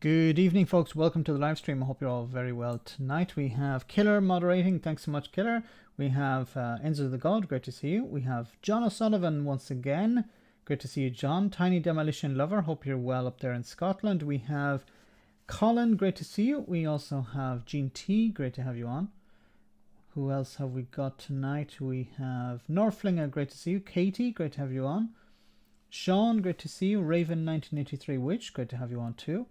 Good evening, folks. Welcome to the live stream. I hope you're all very well tonight. We have Killer moderating. Thanks so much, Killer. We have Enzo the God. Great to see you. We have John O'Sullivan once again. Great to see you, John. Tiny Demolition Lover. Hope you're well up there in Scotland. We have Colin. Great to see you. We also have Jean T. Great to have you on. Who else have we got tonight? We have Norflinger. Great to see you. Katie. Great to have you on. Sean. Great to see you. Raven 1983 Witch. Great to have you on too.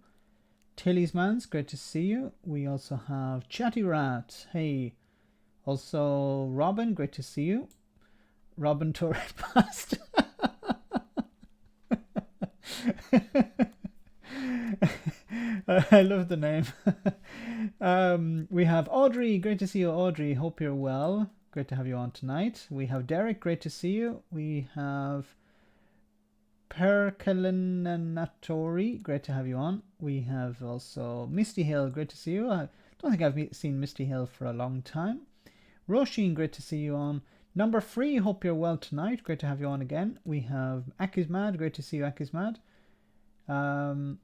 Tilly's Mans, great to see you. We also have Chatty Rat. Hey. Also Robin, great to see you. Robin Torre Past. I love the name. We have Audrey, great to see you, Audrey. Hope you're well. Great to have you on tonight. We have Derek, great to see you. We have Perkalinatori, great to have you on. We have also Misty Hill, great to see you. I don't think I've seen Misty Hill for a long time. Roisin, great to see you on. Number 3, hope you're well tonight. Great to have you on again. We have Akismad, great to see you, Akismad. Who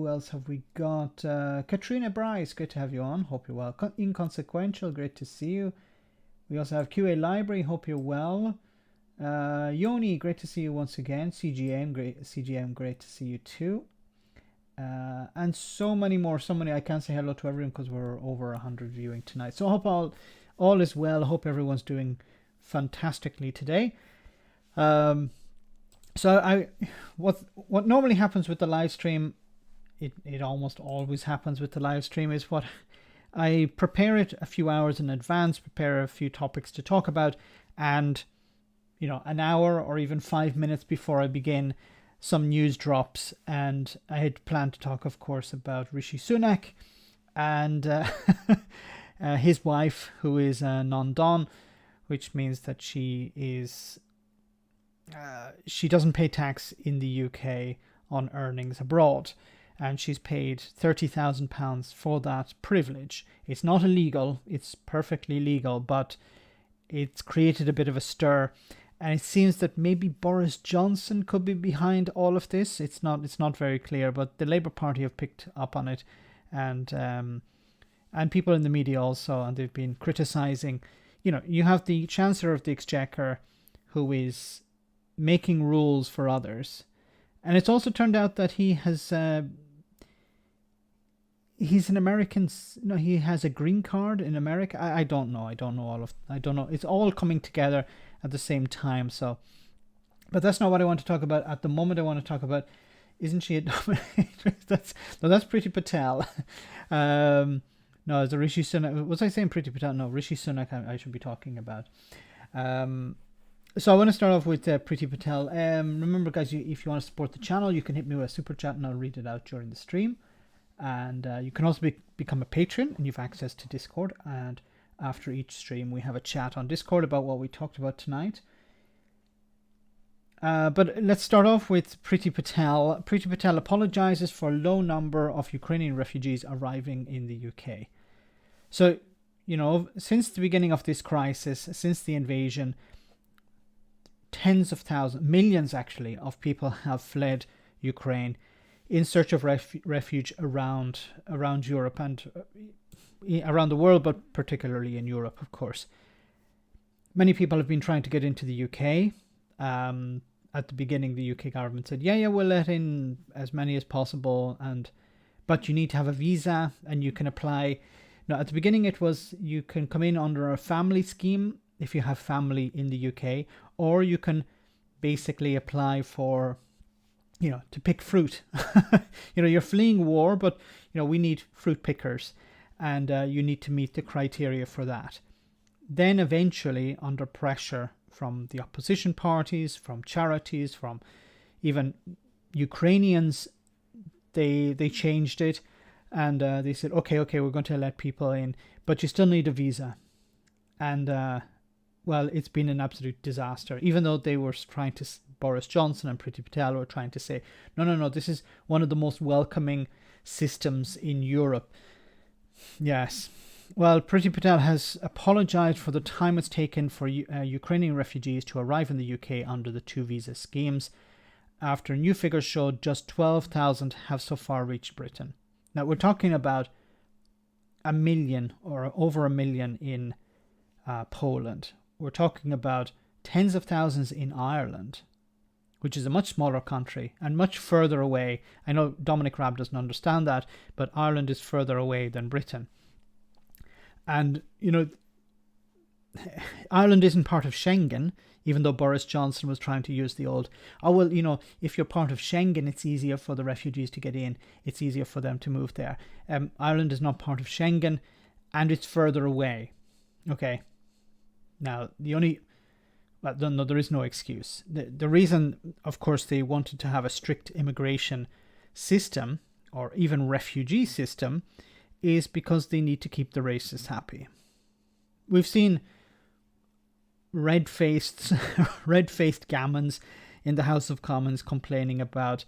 else have we got? Katrina Bryce, great to have you on. Hope you're well. Inconsequential, great to see you. We also have QA Library, hope you're well. Yoni, great to see you once again. CGM, great to see you too. And so many more, so many. I can't say hello to everyone because we're over 100 viewing tonight. So I hope all is well. I hope everyone's doing fantastically today. So what normally happens with the live stream, it almost always happens with the live stream, is what I prepare it a few hours in advance, prepare a few topics to talk about, and an hour or even 5 minutes before I begin, some news drops. And I had planned to talk, of course, about Rishi Sunak and his wife, who is non-Don, which means that she doesn't pay tax in the UK on earnings abroad, and she's paid £30,000 for that privilege. It's not illegal, it's perfectly legal, but it's created a bit of a stir. And it seems that maybe Boris Johnson could be behind all of this. It's not very clear, but the Labour Party have picked up on it, and people in the media also, and they've been criticising. You have the Chancellor of the Exchequer, who is making rules for others, and it's also turned out that he has he's an American. No, he has a green card in America. I don't know. I don't know. It's all coming together at the same time. So, but that's not what I want to talk about at the moment. I want to talk about, isn't she a dominatrix? That's Priti Patel. No, it's a Rishi Sunak. Was I saying Priti Patel? No, Rishi Sunak I should be talking about. So I want to start off with Priti Patel. Remember, guys, if you want to support the channel, you can hit me with a super chat and I'll read it out during the stream. And you can also become a patron, and you have access to Discord. And after each stream, we have a chat on Discord about what we talked about tonight. But let's start off with Priti Patel. Priti Patel apologizes for low number of Ukrainian refugees arriving in the UK. So, since the beginning of this crisis, since the invasion, tens of thousands, millions actually, of people have fled Ukraine in search of refuge around Europe and around the world, but particularly in Europe, of course. Many people have been trying to get into the UK. At the beginning, the UK government said, yeah, we'll let in as many as possible, but you need to have a visa, and you can apply. Now, at the beginning, it was you can come in under a family scheme if you have family in the UK, or you can basically apply for, to pick fruit. You're fleeing war, but we need fruit pickers, and you need to meet the criteria for that. Then eventually, under pressure from the opposition parties, from charities, from even Ukrainians, they changed it, and they said, okay, we're going to let people in, but you still need a visa. And well, it's been an absolute disaster, even though they were trying to, Boris Johnson and Priti Patel were trying to say, no, this is one of the most welcoming systems in Europe. Yes. Well, Priti Patel has apologized for the time it's taken for Ukrainian refugees to arrive in the UK under the two visa schemes. after new figures showed just 12,000 have so far reached Britain. Now we're talking about 1 million or over 1 million in Poland. We're talking about tens of thousands in Ireland, which is a much smaller country and much further away. I know Dominic Raab doesn't understand that, but Ireland is further away than Britain. And, you know, Ireland isn't part of Schengen, even though Boris Johnson was trying to use the old, oh, well, you know, if you're part of Schengen, it's easier for the refugees to get in. It's easier for them to move there. Ireland is not part of Schengen, and it's further away. Okay. Now, no, there is no excuse. The reason, of course, they wanted to have a strict immigration system, or even refugee system, is because they need to keep the racists happy. We've seen red-faced gammons in the House of Commons complaining about,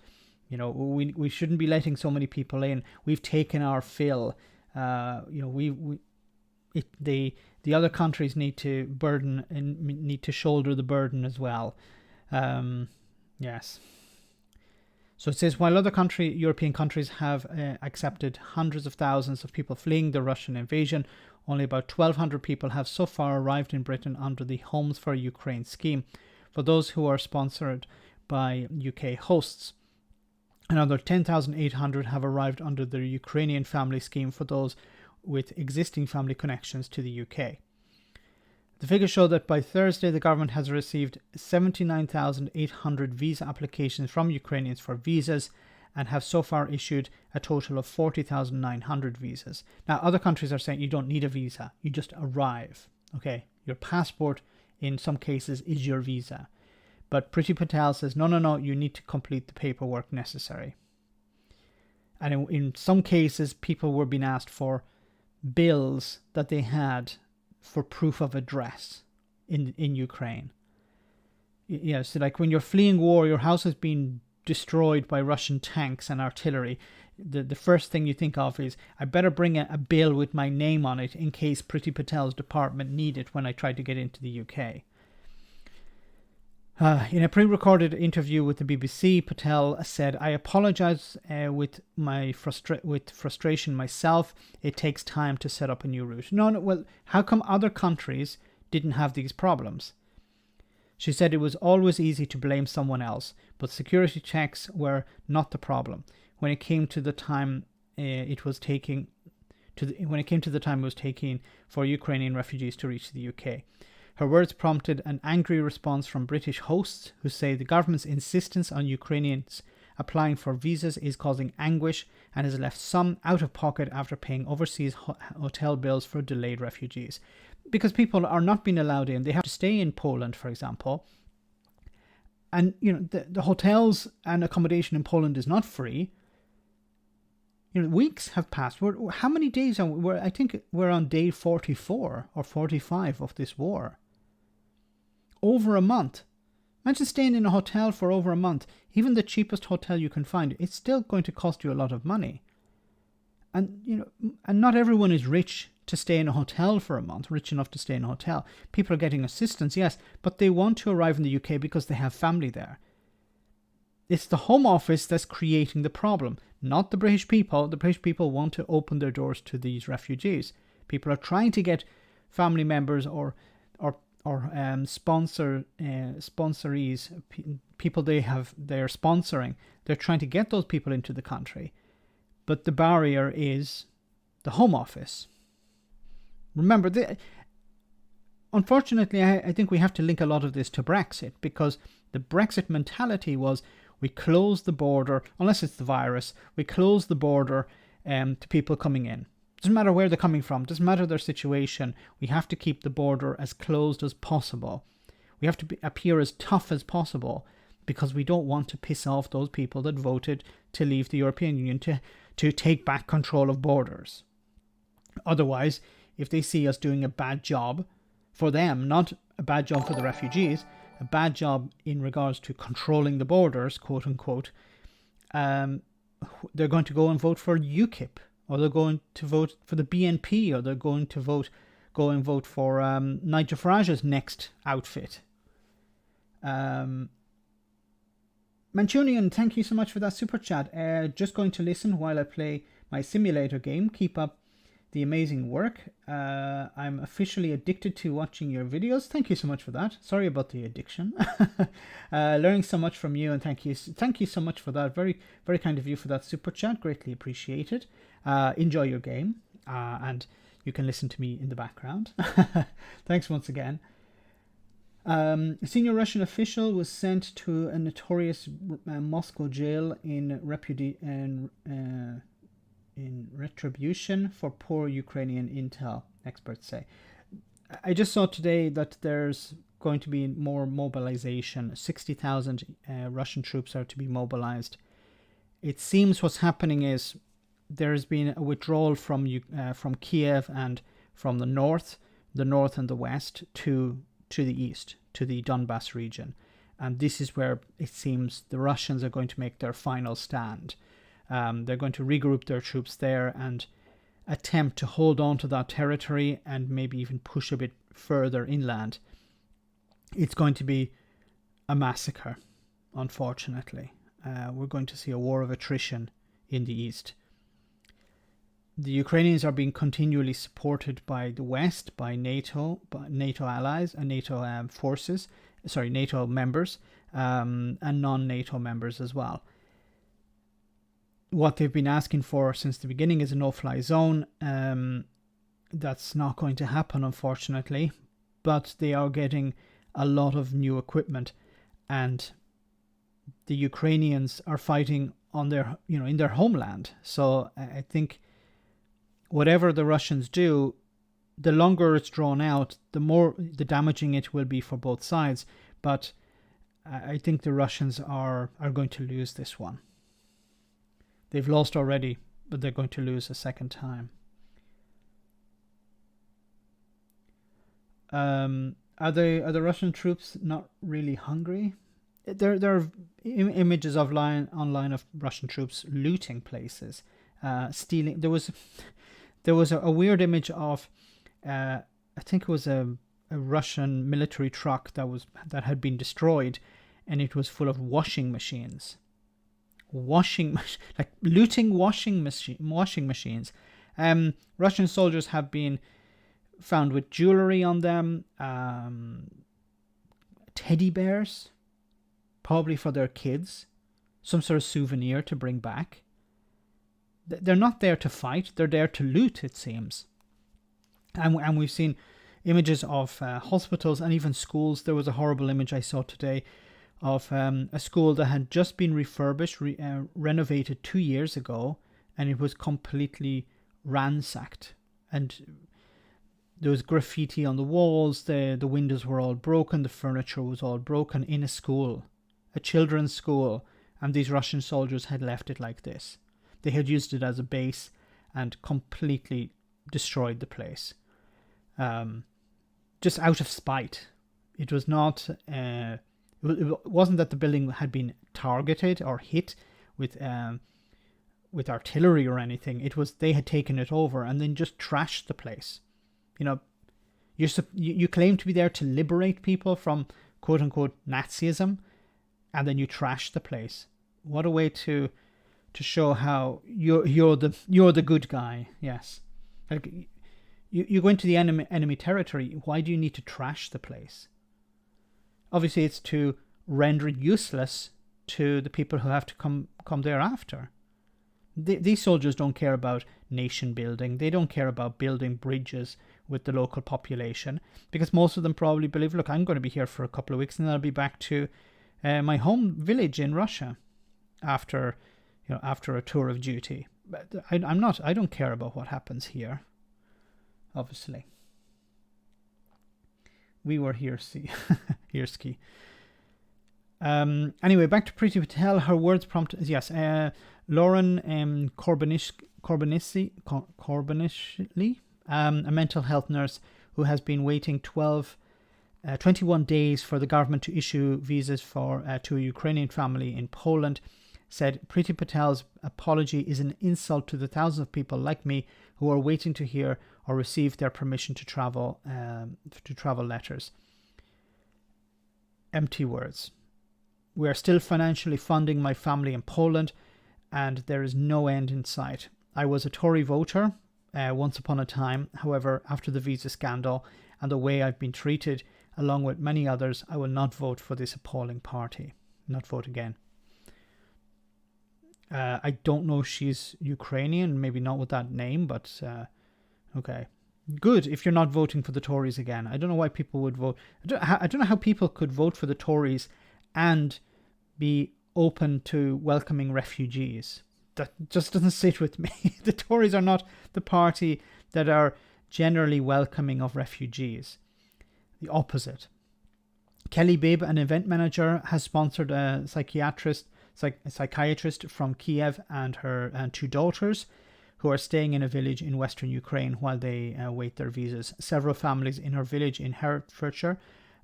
you know, we shouldn't be letting so many people in. We've taken our fill. You know, the other countries need to burden and need to shoulder the burden as well. Yes. So it says, while other European countries have accepted hundreds of thousands of people fleeing the Russian invasion, only about 1,200 people have so far arrived in Britain under the Homes for Ukraine scheme, for those who are sponsored by UK hosts. Another 10,800 have arrived under the Ukrainian family scheme for those with existing family connections to the UK. The figures show that by Thursday, the government has received 79,800 visa applications from Ukrainians for visas and have so far issued a total of 40,900 visas. Now, other countries are saying you don't need a visa, you just arrive. Okay, your passport in some cases is your visa. But Priti Patel says, no, you need to complete the paperwork necessary. And in some cases, people were being asked for bills that they had for proof of address in Ukraine. Yeah, so like when you're fleeing war, your house has been destroyed by Russian tanks and artillery. The first thing you think of is, I better bring a bill with my name on it in case Priti Patel's department need it when I try to get into the UK. In a pre-recorded interview with the BBC, Patel said, I apologise with frustration myself. It takes time to set up a new route. No, well, how come other countries didn't have these problems? She said it was always easy to blame someone else, but security checks were not the problem. When it came to the time it was taking for Ukrainian refugees to reach the UK. Her words prompted an angry response from British hosts who say the government's insistence on Ukrainians applying for visas is causing anguish and has left some out of pocket after paying overseas hotel bills for delayed refugees. Because people are not being allowed in. They have to stay in Poland, for example. And, you know, the hotels and accommodation in Poland is not free. You know, weeks have passed. How many days are we? I think we're on day 44 or 45 of this war. Over a month. Imagine staying in a hotel for over a month. Even the cheapest hotel you can find, it's still going to cost you a lot of money. And, you know, and not everyone is rich to stay in a hotel for a month, rich enough to stay in a hotel. People are getting assistance, yes, but they want to arrive in the UK because they have family there. It's the Home Office that's creating the problem, not the British people. The British people want to open their doors to these refugees. People are trying to get family members or sponsorees, people they're sponsoring. They're trying to get those people into the country, but the barrier is the Home Office. Remember, unfortunately, I think we have to link a lot of this to Brexit, because the Brexit mentality was we close the border, unless it's the virus, we close the border to people coming in. Doesn't matter where they're coming from, doesn't matter their situation, we have to keep the border as closed as possible. We have to appear as tough as possible because we don't want to piss off those people that voted to leave the European Union to take back control of borders. Otherwise, if they see us doing a bad job for them, not a bad job for the refugees, a bad job in regards to controlling the borders, quote unquote, they're going to go and vote for UKIP, or they're going to vote for the BNP, or they're going to go and vote for Nigel Farage's next outfit. Manchunian, thank you so much for that super chat. Just going to listen while I play my simulator game. Keep up the amazing work. I'm officially addicted to watching your videos. Thank you so much for that. Sorry about the addiction. Learning so much from you, and thank you so much for that. Very, very kind of you for that super chat. Greatly appreciated. Enjoy your game, and you can listen to me in the background. Thanks once again. A senior Russian official was sent to a notorious Moscow jail in retribution for poor Ukrainian intel, experts say. I just saw today that there's going to be more mobilization. 60,000 Russian troops are to be mobilized. It seems what's happening is there's been a withdrawal from Kiev and from the north and the west to the east, to the Donbass region. And this is where it seems the Russians are going to make their final stand. They're going to regroup their troops there and attempt to hold on to that territory and maybe even push a bit further inland. It's going to be a massacre, unfortunately. We're going to see a war of attrition in the east. The Ukrainians are being continually supported by the West, by NATO allies and NATO forces, NATO members, and non-NATO members as well. What they've been asking for since the beginning is a no-fly zone. That's not going to happen, unfortunately, but they are getting a lot of new equipment, and the Ukrainians are fighting on their, in their homeland. So I think whatever the Russians do, the longer it's drawn out, the damaging it will be for both sides. But I think the Russians are going to lose this one. They've lost already, but they're going to lose a second time. Are the Russian troops not really hungry? There are images online of Russian troops looting places, stealing. There was a weird image of, I think it was a Russian military truck that had been destroyed, and it was full of washing machines. Like looting washing machines. Russian soldiers have been found with jewelry on them, teddy bears, probably for their kids, some sort of souvenir to bring back. They're not there to fight, they're there to loot, it seems. And we've seen images of hospitals and even schools. There was a horrible image I saw today of a school that had just been refurbished, renovated 2 years ago, and it was completely ransacked. And there was graffiti on the walls, the windows were all broken, the furniture was all broken in a school, a children's school, and these Russian soldiers had left it like this. They had used it as a base and completely destroyed the place. Just out of spite. It was not... It wasn't that the building had been targeted or hit with artillery or anything. It was they had taken it over and then just trashed the place. You claim to be there to liberate people from quote unquote Nazism, and then you trash the place. What a way to show how you're the good guy. Yes, like you go into the enemy territory. Why do you need to trash the place? Obviously, it's to render it useless to the people who have to come thereafter. These soldiers don't care about nation building. They don't care about building bridges with the local population, because most of them probably believe, look, I'm going to be here for a couple of weeks and then I'll be back to my home village in Russia after a tour of duty. But I don't care about what happens here, obviously. We were here, see. Here's key. Anyway, back to Priti Patel. Her words prompted... Yes, Lauren Corbinishly, a mental health nurse who has been waiting 21 days for the government to issue visas to a Ukrainian family in Poland, said Priti Patel's apology is an insult to the thousands of people like me who are waiting to hear or receive their permission to travel letters. Empty words. We are still financially funding my family in Poland, and there is no end in sight. I was a Tory voter once upon a time. However, after the visa scandal and the way I've been treated, along with many others, I will not vote for this appalling party. Not vote again. I don't know if she's Ukrainian, maybe not with that name, but okay. Good if you're not voting for the Tories again. I don't know why people would vote. I don't know how people could vote for the Tories and be open to welcoming refugees. That just doesn't sit with me. The Tories are not the party that are generally welcoming of refugees. The opposite. Kelly Bibb, an event manager, has sponsored a psychiatrist from Kiev and her 2 daughters who are staying in a village in western Ukraine while they wait their visas. Several families in her village in Hertfordshire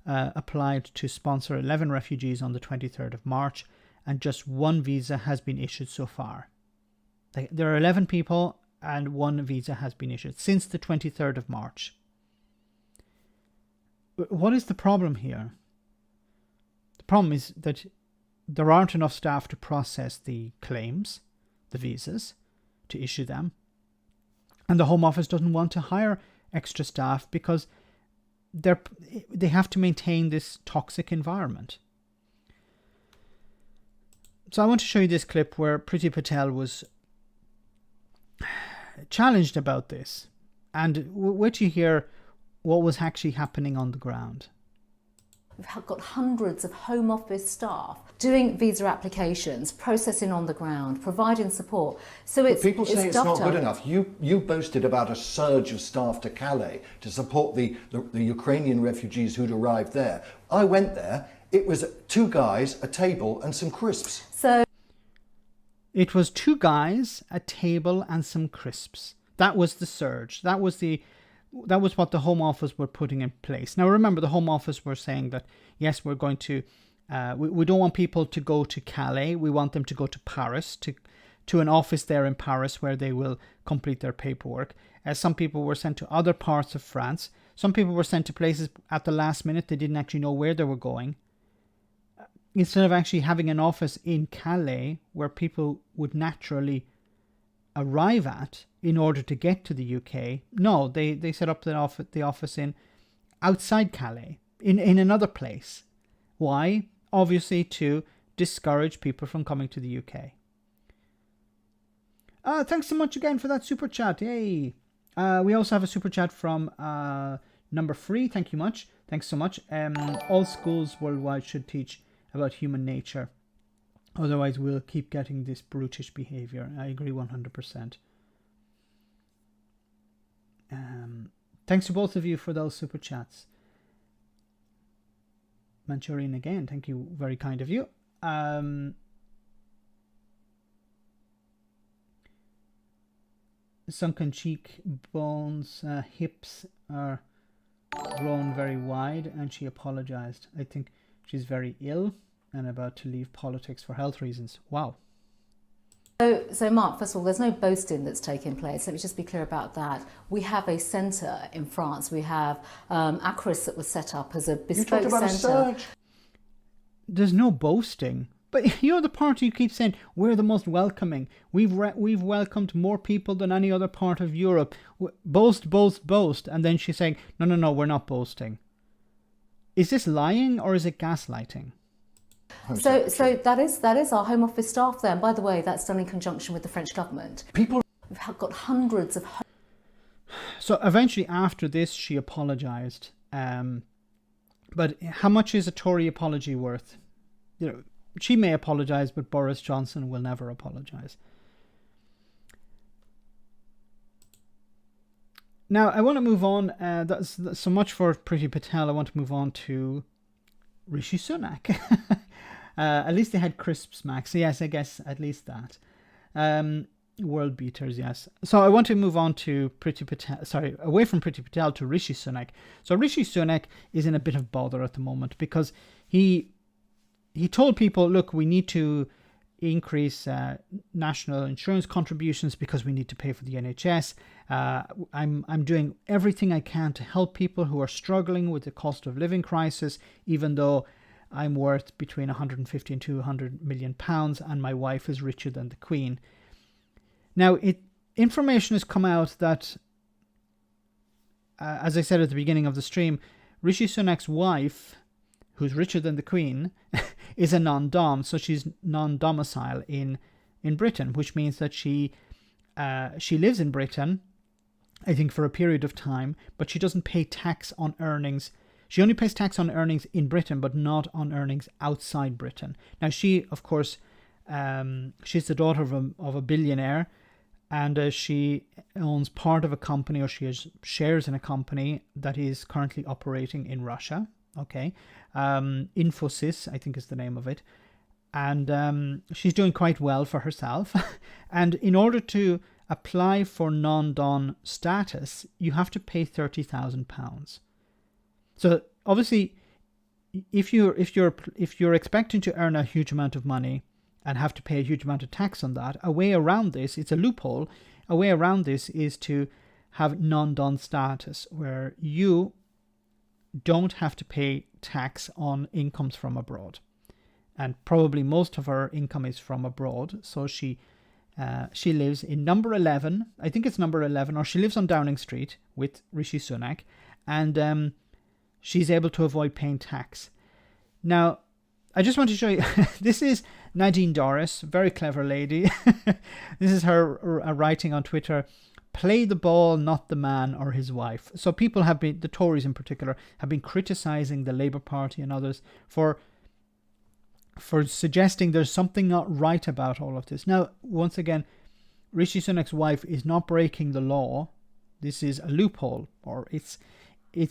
applied to sponsor 11 refugees on the 23rd of March, and just 1 visa has been issued so far. There are 11 people and 1 visa has been issued since the 23rd of March. What is the problem here? The problem is that there aren't enough staff to process the claims, the visas, to issue them. And the Home Office doesn't want to hire extra staff because they have to maintain this toxic environment. So I want to show you this clip where Priti Patel was challenged about this, and wait you hear what was actually happening on the ground. We've got hundreds of Home Office staff doing visa applications, processing on the ground, providing support. So it's people say it's not good enough. You boasted about a surge of staff to Calais to support the Ukrainian refugees who'd arrived there. I went there. It was 2 guys, a table, and some crisps. So it was 2 guys, a table, and some crisps. That was the surge. That was what the Home Office were putting in place. Now remember, the Home Office were saying that, yes, we're going to, we don't want people to go to Calais. We want them to go to Paris, to an office there in Paris where they will complete their paperwork. Some people were sent to other parts of France. Some people were sent to places at the last minute. They didn't actually know where they were going. Instead of actually having an office in Calais where people would naturally arrive at in order to get to the UK, no, they set up the office in outside Calais, in another place. Why? Obviously to discourage people from coming to the UK. Thanks so much again for that super chat. Yay! We also have a super chat from number 3. Thanks so much. All schools worldwide should teach about human nature. Otherwise, we'll keep getting this brutish behavior. I agree 100%. Thanks to both of you for those super chats. Manchurian again, thank you, very kind of you. Sunken cheek bones, hips are grown very wide, and she apologized. I think she's very ill and about to leave politics for health reasons. Wow. So Mark, first of all, there's no boasting that's taking place. Let me just be clear about that. We have a centre in France. We have Acris that was set up as a bespoke centre. There's no boasting. But you're the party who keeps saying, we're the most welcoming. We've welcomed more people than any other part of Europe. Boast, boast, boast. And then she's saying, no, we're not boasting. Is this lying or is it gaslighting? So that is our Home Office staff there. And by the way, that's done in conjunction with the French government. We've got hundreds of... So eventually after this, she apologised. But how much is a Tory apology worth? You know, she may apologise, but Boris Johnson will never apologise. Now, I want to move on. That's so much for Priti Patel. I want to move on to Rishi Sunak. At least they had crisps, Max. Yes, I guess at least that. World beaters, yes. So I want to move on to Priti Patel. Sorry, away from Priti Patel to Rishi Sunak. So Rishi Sunak is in a bit of bother at the moment because he told people, look, we need to increase national insurance contributions because we need to pay for the NHS. I'm doing everything I can to help people who are struggling with the cost of living crisis, even though I'm worth between 150 and 200 million pounds, and my wife is richer than the Queen. Now, information has come out that, as I said at the beginning of the stream, Rishi Sunak's wife, who's richer than the Queen, is a non-dom, so she's non-domicile in Britain, which means that she lives in Britain, I think, for a period of time, but she doesn't pay tax on earnings. She only pays tax on earnings in Britain, but not on earnings outside Britain. Now, she, of course, she's the daughter of a billionaire, and she owns part of a company, or she has shares in a company that is currently operating in Russia. Okay, Infosys, I think is the name of it. And she's doing quite well for herself. And in order to apply for non-don status, you have to pay £30,000. So obviously, if you're expecting to earn a huge amount of money and have to pay a huge amount of tax on that, a way around this, it's a loophole. A way around this is to have non-don status, where you don't have to pay tax on incomes from abroad. And probably most of her income is from abroad. So she lives in number 11. I think it's number 11, or she lives on Downing Street with Rishi Sunak. And she's able to avoid paying tax. Now, I just want to show you, this is Nadine Dorris, very clever lady. This is her writing on Twitter. Play the ball, not the man or his wife. So people have been, the Tories in particular, have been criticising the Labour Party and others for suggesting there's something not right about all of this. Now, once again, Rishi Sunak's wife is not breaking the law. This is a loophole, or it's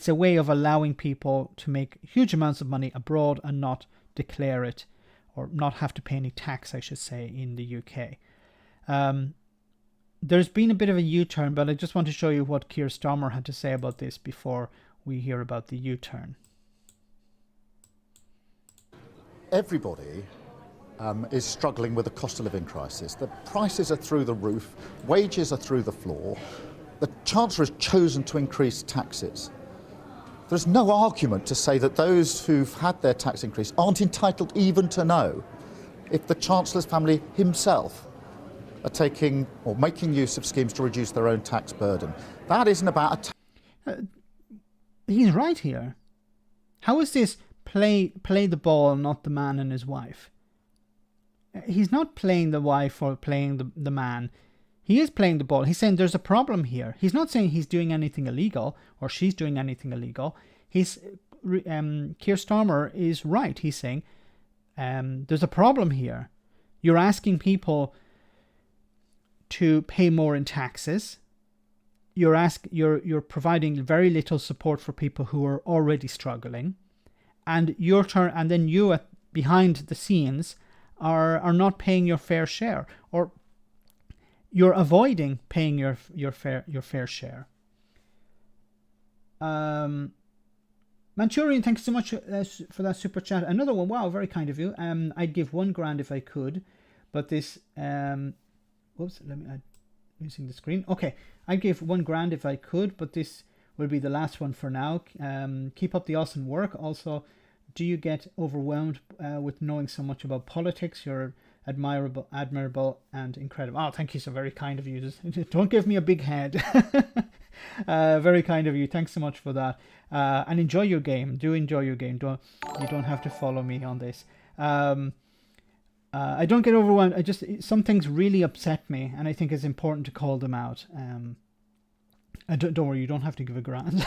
a way of allowing people to make huge amounts of money abroad and not declare it, or not have to pay any tax, I should say, in the UK. There's been a bit of a U-turn, but I just want to show you what Keir Starmer had to say about this before we hear about the U-turn. Everybody is struggling with the cost of living crisis. The prices are through the roof, wages are through the floor. The Chancellor has chosen to increase taxes. There's no argument to say that those who've had their tax increase aren't entitled even to know if the Chancellor's family himself are taking or making use of schemes to reduce their own tax burden. That isn't about he's right here. How is this play the ball, not the man and his wife? He's not playing the wife or playing the man. He is playing the ball. He's saying there's a problem here. He's not saying he's doing anything illegal or she's doing anything illegal. Keir Starmer is right. He's saying there's a problem here. You're asking people to pay more in taxes. You're providing very little support for people who are already struggling, and then you behind the scenes are not paying your fair share, or you're avoiding paying your fair share. Manchurian, thanks so much for that super chat. Another one, wow, very kind of you. I'd give £1,000 if I could, but this whoops, I'm using the screen. Okay, I'd give £1,000 if I could, but this will be the last one for now. Keep up the awesome work. Also, do you get overwhelmed with knowing so much about politics? You're admirable and incredible. Oh, thank you, so very kind of you. Just don't give me a big head. Very kind of you. Thanks so much for that. And enjoy your game. Do enjoy your game. You don't have to follow me on this. I don't get overwhelmed. Some things really upset me, and I think it's important to call them out. Don't worry, you don't have to give a grant.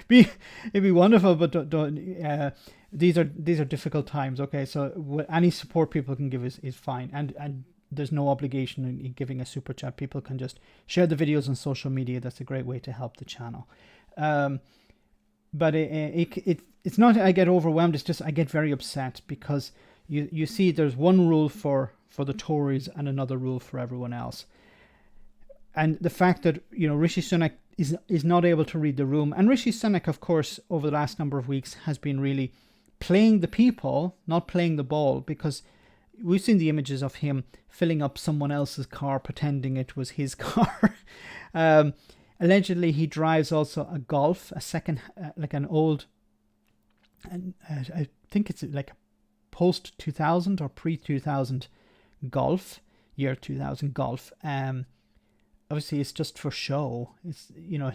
It'd be wonderful, but don't. These are difficult times. Okay, so any support people can give is fine, and there's no obligation in giving a super chat. People can just share the videos on social media. That's a great way to help the channel. But it's not I get overwhelmed. It's just I get very upset because you see there's one rule for the Tories and another rule for everyone else. And the fact that, Rishi Sunak is not able to read the room. And Rishi Sunak, of course, over the last number of weeks has been really playing the people, not playing the ball, because we've seen the images of him filling up someone else's car, pretending it was his car. Allegedly, he drives also a Golf, a second, like an old and I think it's like a post 2000 or pre 2000 golf, year 2000 golf. Obviously it's just for show. It's, you know,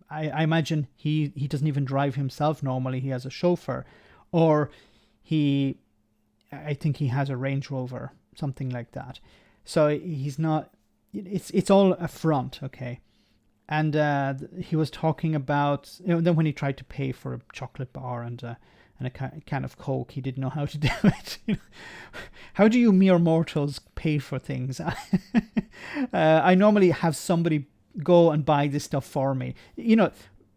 I imagine he doesn't even drive himself normally. He has a chauffeur, or I think he has a Range Rover, something like that. So he's not, it's all a front, okay? And he was talking about, you know, then when he tried to pay for a chocolate bar and a can of Coke, he didn't know how to do it. You know? How do you mere mortals pay for things? I normally have somebody go and buy this stuff for me. You know,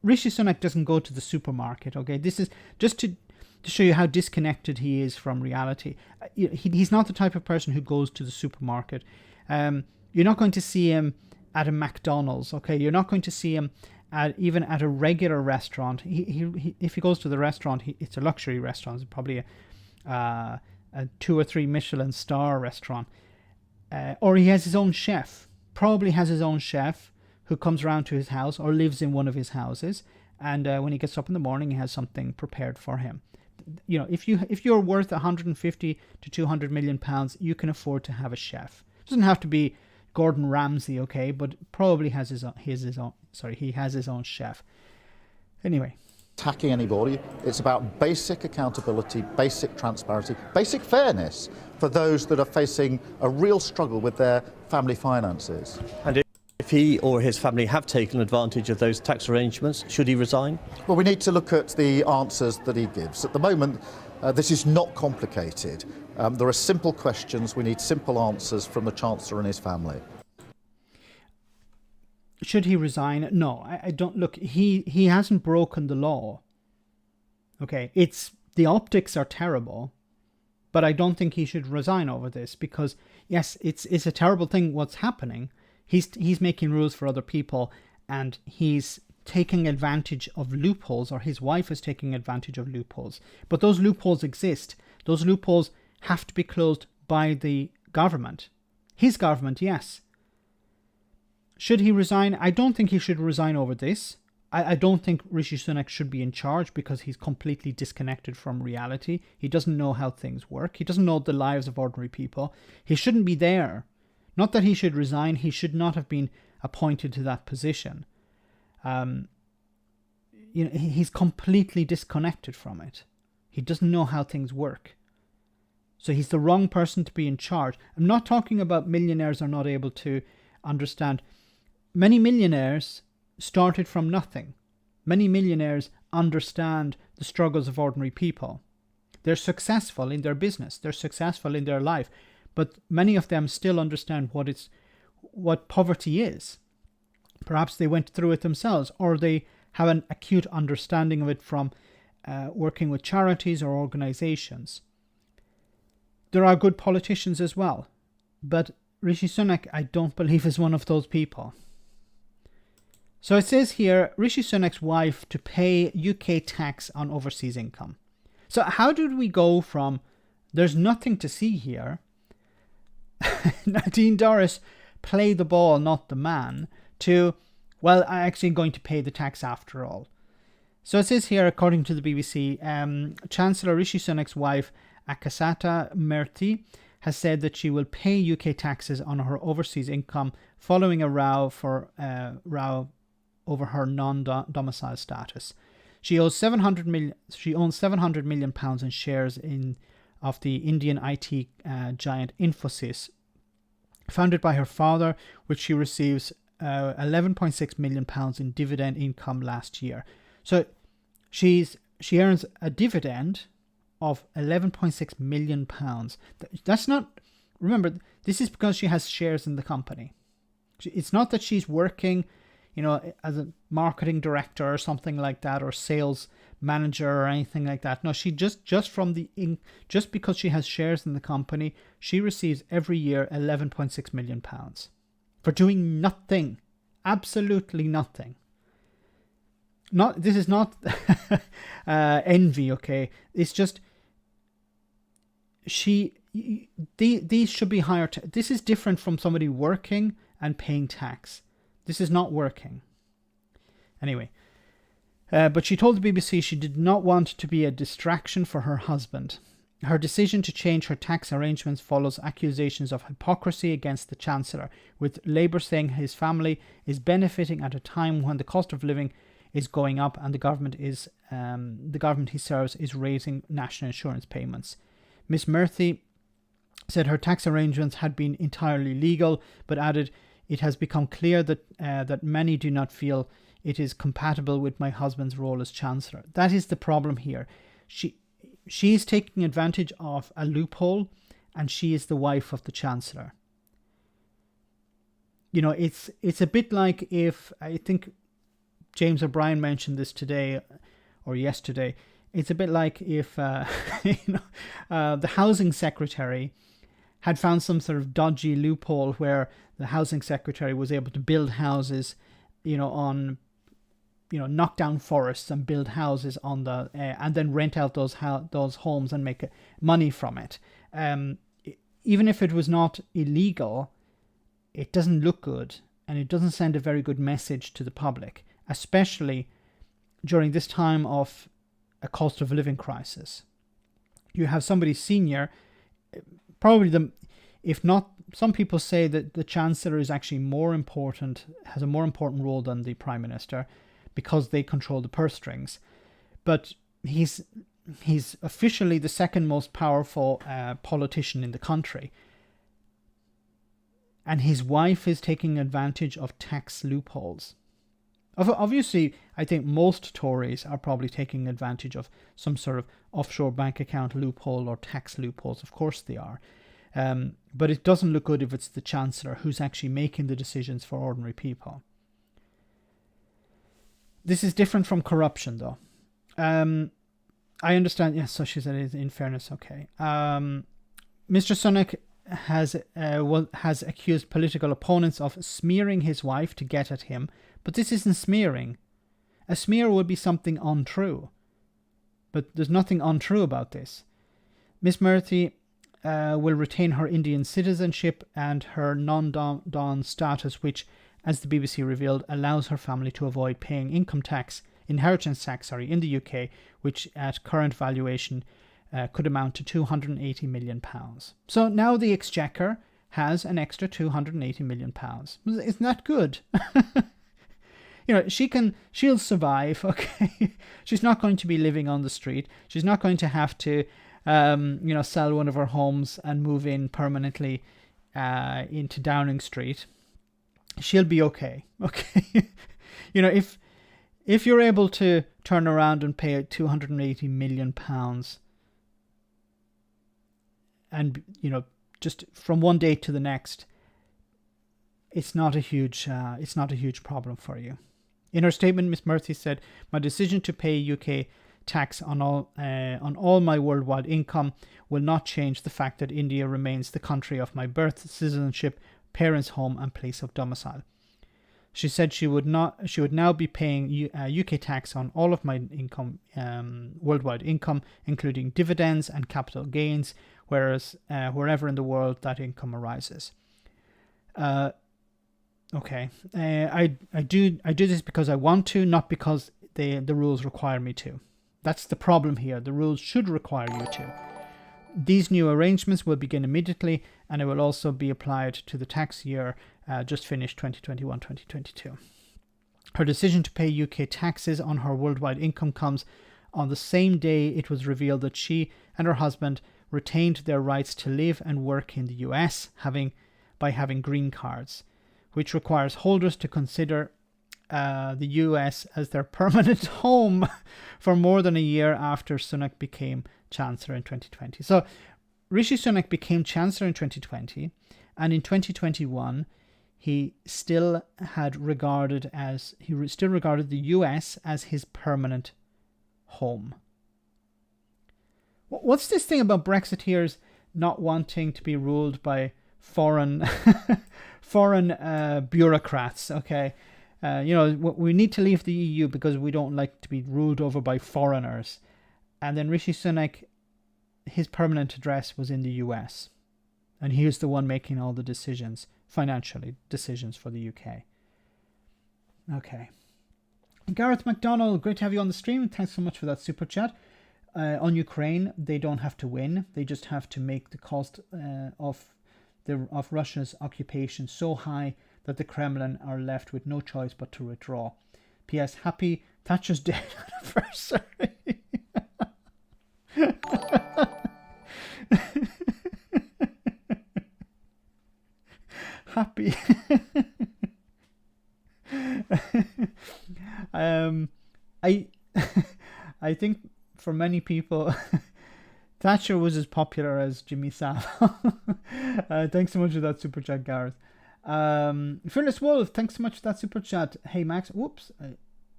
Rishi Sunak doesn't go to the supermarket, okay? This is just to show you how disconnected he is from reality. He's not the type of person who goes to the supermarket. You're not going to see him at a McDonald's, okay? You're not going to see him even at a regular restaurant. He if he goes to the restaurant, it's a luxury restaurant. It's probably a 2 or 3 Michelin star restaurant. Or he has his own chef. Probably has his own chef who comes around to his house or lives in one of his houses. And when he gets up in the morning, he has something prepared for him. You know, if you're worth 150 to 200 million pounds, you can afford to have a chef. It doesn't have to be Gordon Ramsay, okay, but probably he has his own chef. Anyway, Attacking anybody. It's about basic accountability, basic transparency, basic fairness for those that are facing a real struggle with their family finances. And if he or his family have taken advantage of those tax arrangements, should he resign? Well, we need to look at the answers that he gives. At the moment, this is not complicated. There are simple questions. We need simple answers from the Chancellor and his family. Should he resign? No, I don't. Look, he hasn't broken the law. Okay, the optics are terrible, but I don't think he should resign over this, because yes, it's a terrible thing what's happening. He's making rules for other people, and he's taking advantage of loopholes, or his wife is taking advantage of loopholes. But those loopholes exist. Those loopholes have to be closed by the government. His government, yes. Should he resign? I don't think he should resign over this. I don't think Rishi Sunak should be in charge, because he's completely disconnected from reality. He doesn't know how things work. He doesn't know the lives of ordinary people. He shouldn't be there. Not that he should resign. He should not have been appointed to that position. You know, he's completely disconnected from it. He doesn't know how things work. So he's the wrong person to be in charge. I'm not talking about millionaires are not able to understand. Many millionaires started from nothing. Many millionaires understand the struggles of ordinary people. They're successful in their business. They're successful in their life. But many of them still understand what poverty is. Perhaps they went through it themselves, or they have an acute understanding of it from working with charities or organizations. There are good politicians as well, but Rishi Sunak, I don't believe, is one of those people. So it says here, Rishi Sunak's wife to pay UK tax on overseas income. So how did we go from there's nothing to see here, Nadine Dorris, play the ball, not the man, to, well, I'm actually going to pay the tax after all. So it says here, according to the BBC, Chancellor Rishi Sunak's wife, Akasata Murthy, has said that she will pay UK taxes on her overseas income following a row over her non-domicile status. She owns 700 million pounds in shares of the Indian IT giant Infosys, founded by her father, which she receives 11.6 million pounds in dividend income last year. So she earns a dividend of 11.6 million pounds. That's not, remember, this is because she has shares in the company. It's not that she's working, you know, as a marketing director or something like that, or sales manager or anything like that. No, she just because she has shares in the company, she receives every year 11.6 million pounds for doing nothing, absolutely nothing. This is not envy, okay? It's just these should be higher. This is different from somebody working and paying tax. This is not working. Anyway, But she told the BBC she did not want to be a distraction for her husband. Her decision to change her tax arrangements follows accusations of hypocrisy against the Chancellor, with Labour saying his family is benefiting at a time when the cost of living is going up and the government he serves is raising national insurance payments. Miss Murphy said her tax arrangements had been entirely legal, but added, "It has become clear that many do not feel it is compatible with my husband's role as Chancellor." That is the problem here. She is taking advantage of a loophole, and she is the wife of the Chancellor. You know, it's a bit like if, I think James O'Brien mentioned this today or yesterday, it's a bit like if the housing secretary had found some sort of dodgy loophole where the housing secretary was able to build houses, knock down forests and build houses on the and then rent out those homes and make money from it. Even if it was not illegal, it doesn't look good and it doesn't send a very good message to the public, especially during this time of a cost of living crisis. You have somebody senior, if not, some people say that the Chancellor is actually has a more important role than the Prime Minister, because they control the purse strings. But he's officially the second most powerful politician in the country. And his wife is taking advantage of tax loopholes. Obviously, I think most Tories are probably taking advantage of some sort of offshore bank account loophole or tax loopholes. Of course they are. But it doesn't look good if it's the Chancellor who's actually making the decisions for ordinary people. This is different from corruption, though. I understand. Yes, so she said it in fairness. Okay. Mr. Sunak has accused political opponents of smearing his wife to get at him, but this isn't smearing. A smear would be something untrue, but there's nothing untrue about this. Miss Murphy will retain her Indian citizenship and her non-Don status, which, as the BBC revealed, allows her family to avoid paying inheritance tax in the UK, which at current valuation could amount to £280 million. So now the Exchequer has an extra £280 million. Isn't that good? She'll survive, okay? She's not going to be living on the street. She's not going to have to, sell one of her homes and move in permanently into Downing Street. She'll be okay. If you're able to turn around and pay £280 million, and just from one day to the next, it's not a huge problem for you. In her statement, Ms. Murphy said, "My decision to pay UK tax on all my worldwide income will not change the fact that India remains the country of my birth, citizenship, parents' home, and place of domicile." She said she would now be paying UK tax on all of my income, worldwide income, including dividends and capital gains, whereas wherever in the world that income arises. Okay, I do this because I want to, not because the rules require me to. That's the problem here. The rules should require you to. These new arrangements will begin immediately, and it will also be applied to the tax year just finished, 2021-2022. Her decision to pay UK taxes on her worldwide income comes on the same day it was revealed that she and her husband retained their rights to live and work in the US by having green cards, which requires holders to consider the US as their permanent home for more than a year after Sunak became Chancellor in 2020. So Rishi Sunak became Chancellor in 2020, and in 2021 he still regarded the US as his permanent home. What's this thing about Brexiteers not wanting to be ruled by foreign bureaucrats? Okay, we need to leave the EU because we don't like to be ruled over by foreigners. And then Rishi Sunak, his permanent address was in the US, and he was the one making all the decisions, financially decisions for the UK. Okay. Gareth McDonald, great to have you on the stream. Thanks so much for that super chat. On Ukraine, they don't have to win. They just have to make the cost of Russia's occupation so high that the Kremlin are left with no choice but to withdraw. P.S. Happy Thatcher's Day anniversary. Happy. I think for many people, Thatcher was as popular as Jimmy Savile. Thanks so much for that super chat, Gareth. Fearless Wolf, thanks so much for that super chat. Hey Max, whoops,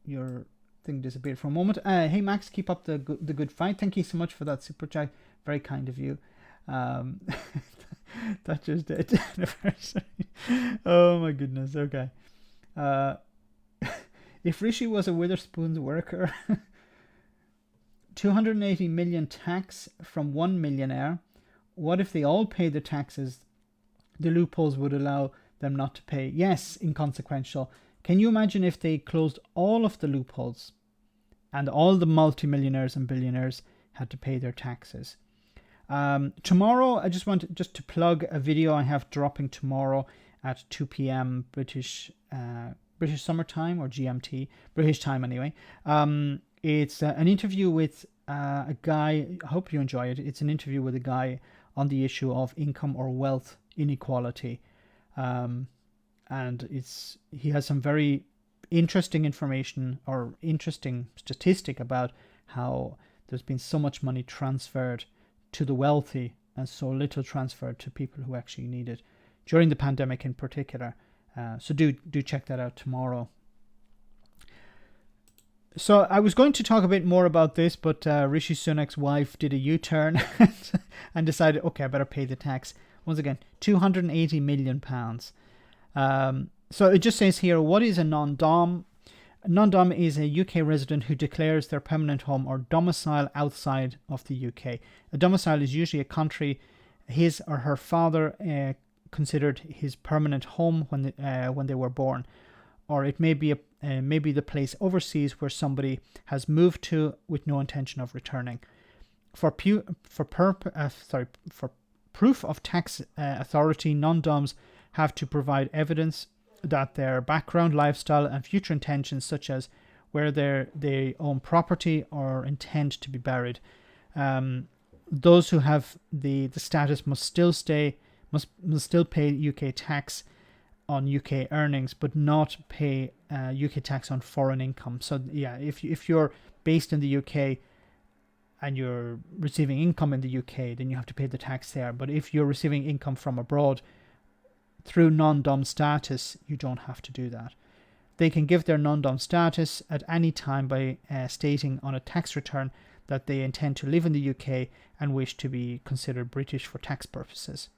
your thing disappeared for a moment. Hey Max, keep up the good fight. Thank you so much for that super chat. Very kind of you. Thatcher's dead anniversary. Oh my goodness. Okay. If Rishi was a Witherspoon's worker, 280 million tax from one millionaire. What if they all paid the taxes? The loopholes would allow them not to pay. Yes, inconsequential. Can you imagine if they closed all of the loopholes and all the multimillionaires and billionaires had to pay their taxes? Tomorrow, I just want to plug a video I have dropping tomorrow at 2 p.m. British summertime, or GMT, British time anyway. It's an interview with a guy. I hope you enjoy it. It's an interview with a guy on the issue of income or wealth inequality. And he has some very interesting information or interesting statistic about how there's been so much money transferred to the wealthy and so little transferred to people who actually need it during the pandemic in particular. So do check that out tomorrow. So I was going to talk a bit more about this, but Rishi Sunak's wife did a U-turn and decided, okay, I better pay the tax. Once again, £280 million. So it just says here, what is a non-dom? A non-dom is a UK resident who declares their permanent home or domicile outside of the UK. A domicile is usually a country his or her father considered his permanent home when they were born, or it may be the place overseas where somebody has moved to with no intention of returning. For proof of tax authority, non-doms have to provide evidence that their background, lifestyle, and future intentions, such as where they own property or intend to be buried. Those who have the status must still pay UK tax on UK earnings, but not pay UK tax on foreign income. So yeah, if you're based in the UK and you're receiving income in the UK, then you have to pay the tax there. But if you're receiving income from abroad through non-dom status, you don't have to do that. They can give their non-dom status at any time by stating on a tax return that they intend to live in the UK and wish to be considered British for tax purposes.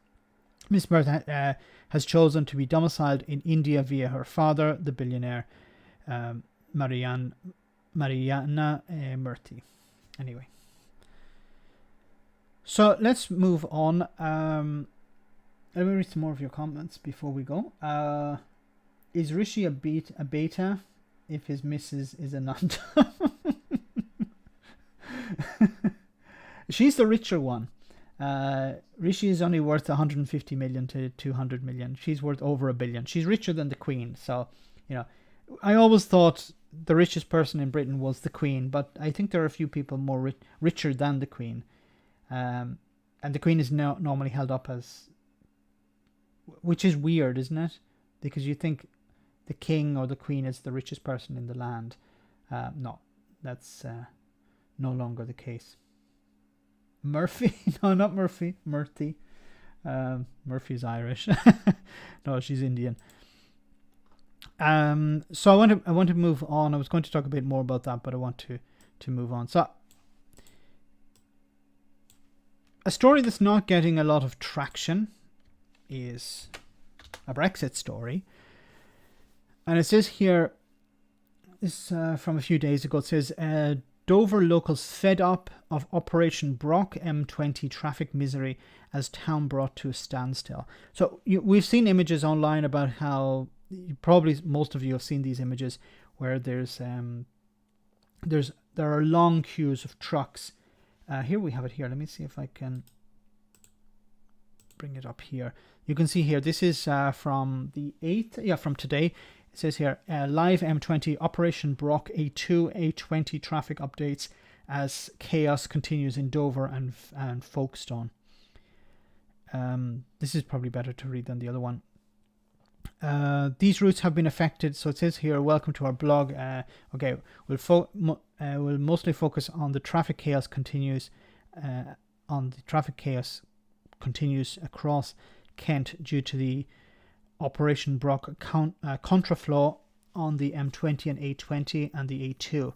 Miss Murthy has chosen to be domiciled in India via her father, the billionaire Mariana Murthy. Anyway, so let's move on. Let me read some more of your comments before we go. Is Rishi a beta if his missus is a nunt? She's the richer one. Rishi is only worth 150 million to 200 million. She's worth over $1 billion. She's richer than the Queen. So, I always thought the richest person in Britain was the Queen, but I think there are a few people more richer than the Queen. And the Queen is normally held up as, which is weird, isn't it? Because you think the King or the Queen is the richest person in the land. No, that's no longer the case. Murphy? No, not Murphy. Murthy. Murphy's Irish. No, she's Indian. So I want to move on. I was going to talk a bit more about that, but I want to move on. So a story that's not getting a lot of traction is a Brexit story. And it says here, this from a few days ago, it says, Dover locals fed up of Operation Brock M20 traffic misery as town brought to a standstill. So we've seen images online about how, probably most of you have seen these images, where there are long queues of trucks. Here we have it here. Let me see if I can bring it up here. You can see here, this is from the 8th, from today. It says here, live M20 Operation Brock A2 A20 traffic updates as chaos continues in Dover and Folkestone. This is probably better to read than the other one. These routes have been affected, so it says here, welcome to our blog. Okay, we'll mostly focus on the traffic chaos continues across Kent due to the Operation Brock contraflow on the M20 and A20 and the A2.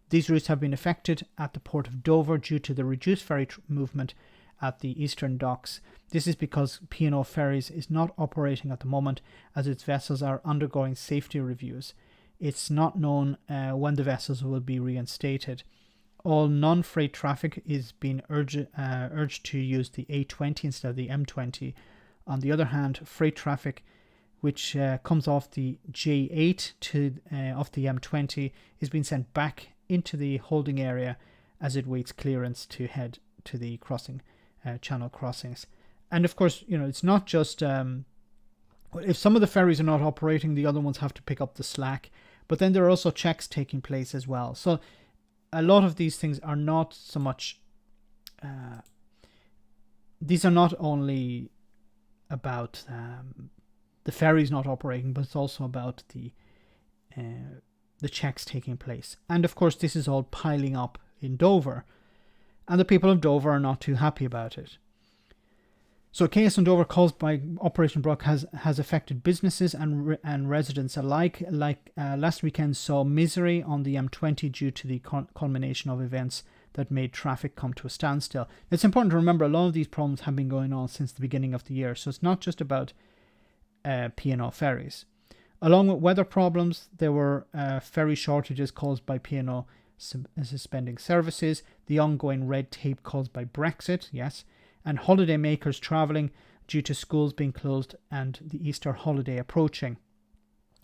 These routes have been affected at the port of Dover due to the reduced ferry movement at the eastern docks. This is because P&O Ferries is not operating at the moment as its vessels are undergoing safety reviews. It's not known when the vessels will be reinstated. All non-freight traffic is being urged to use the A20 instead of the M20. On the other hand, freight traffic which comes off the J8 off the M20 is being sent back into the holding area as it waits clearance to head to the channel crossings. And of course, it's not just if some of the ferries are not operating, the other ones have to pick up the slack. But then there are also checks taking place as well. So a lot of these things are not so much. These are not only about the ferries not operating, but it's also about the checks taking place. And of course, this is all piling up in Dover, and the people of Dover are not too happy about it. So chaos in Dover caused by Operation Brock has affected businesses and residents alike. Last weekend saw misery on the M20 due to the culmination of events that made traffic come to a standstill. It's important to remember a lot of these problems have been going on since the beginning of the year, so it's not just about P&O ferries. Along with weather problems, there were ferry shortages caused by P&O suspending services, the ongoing red tape caused by Brexit, yes, and holiday makers travelling due to schools being closed and the Easter holiday approaching.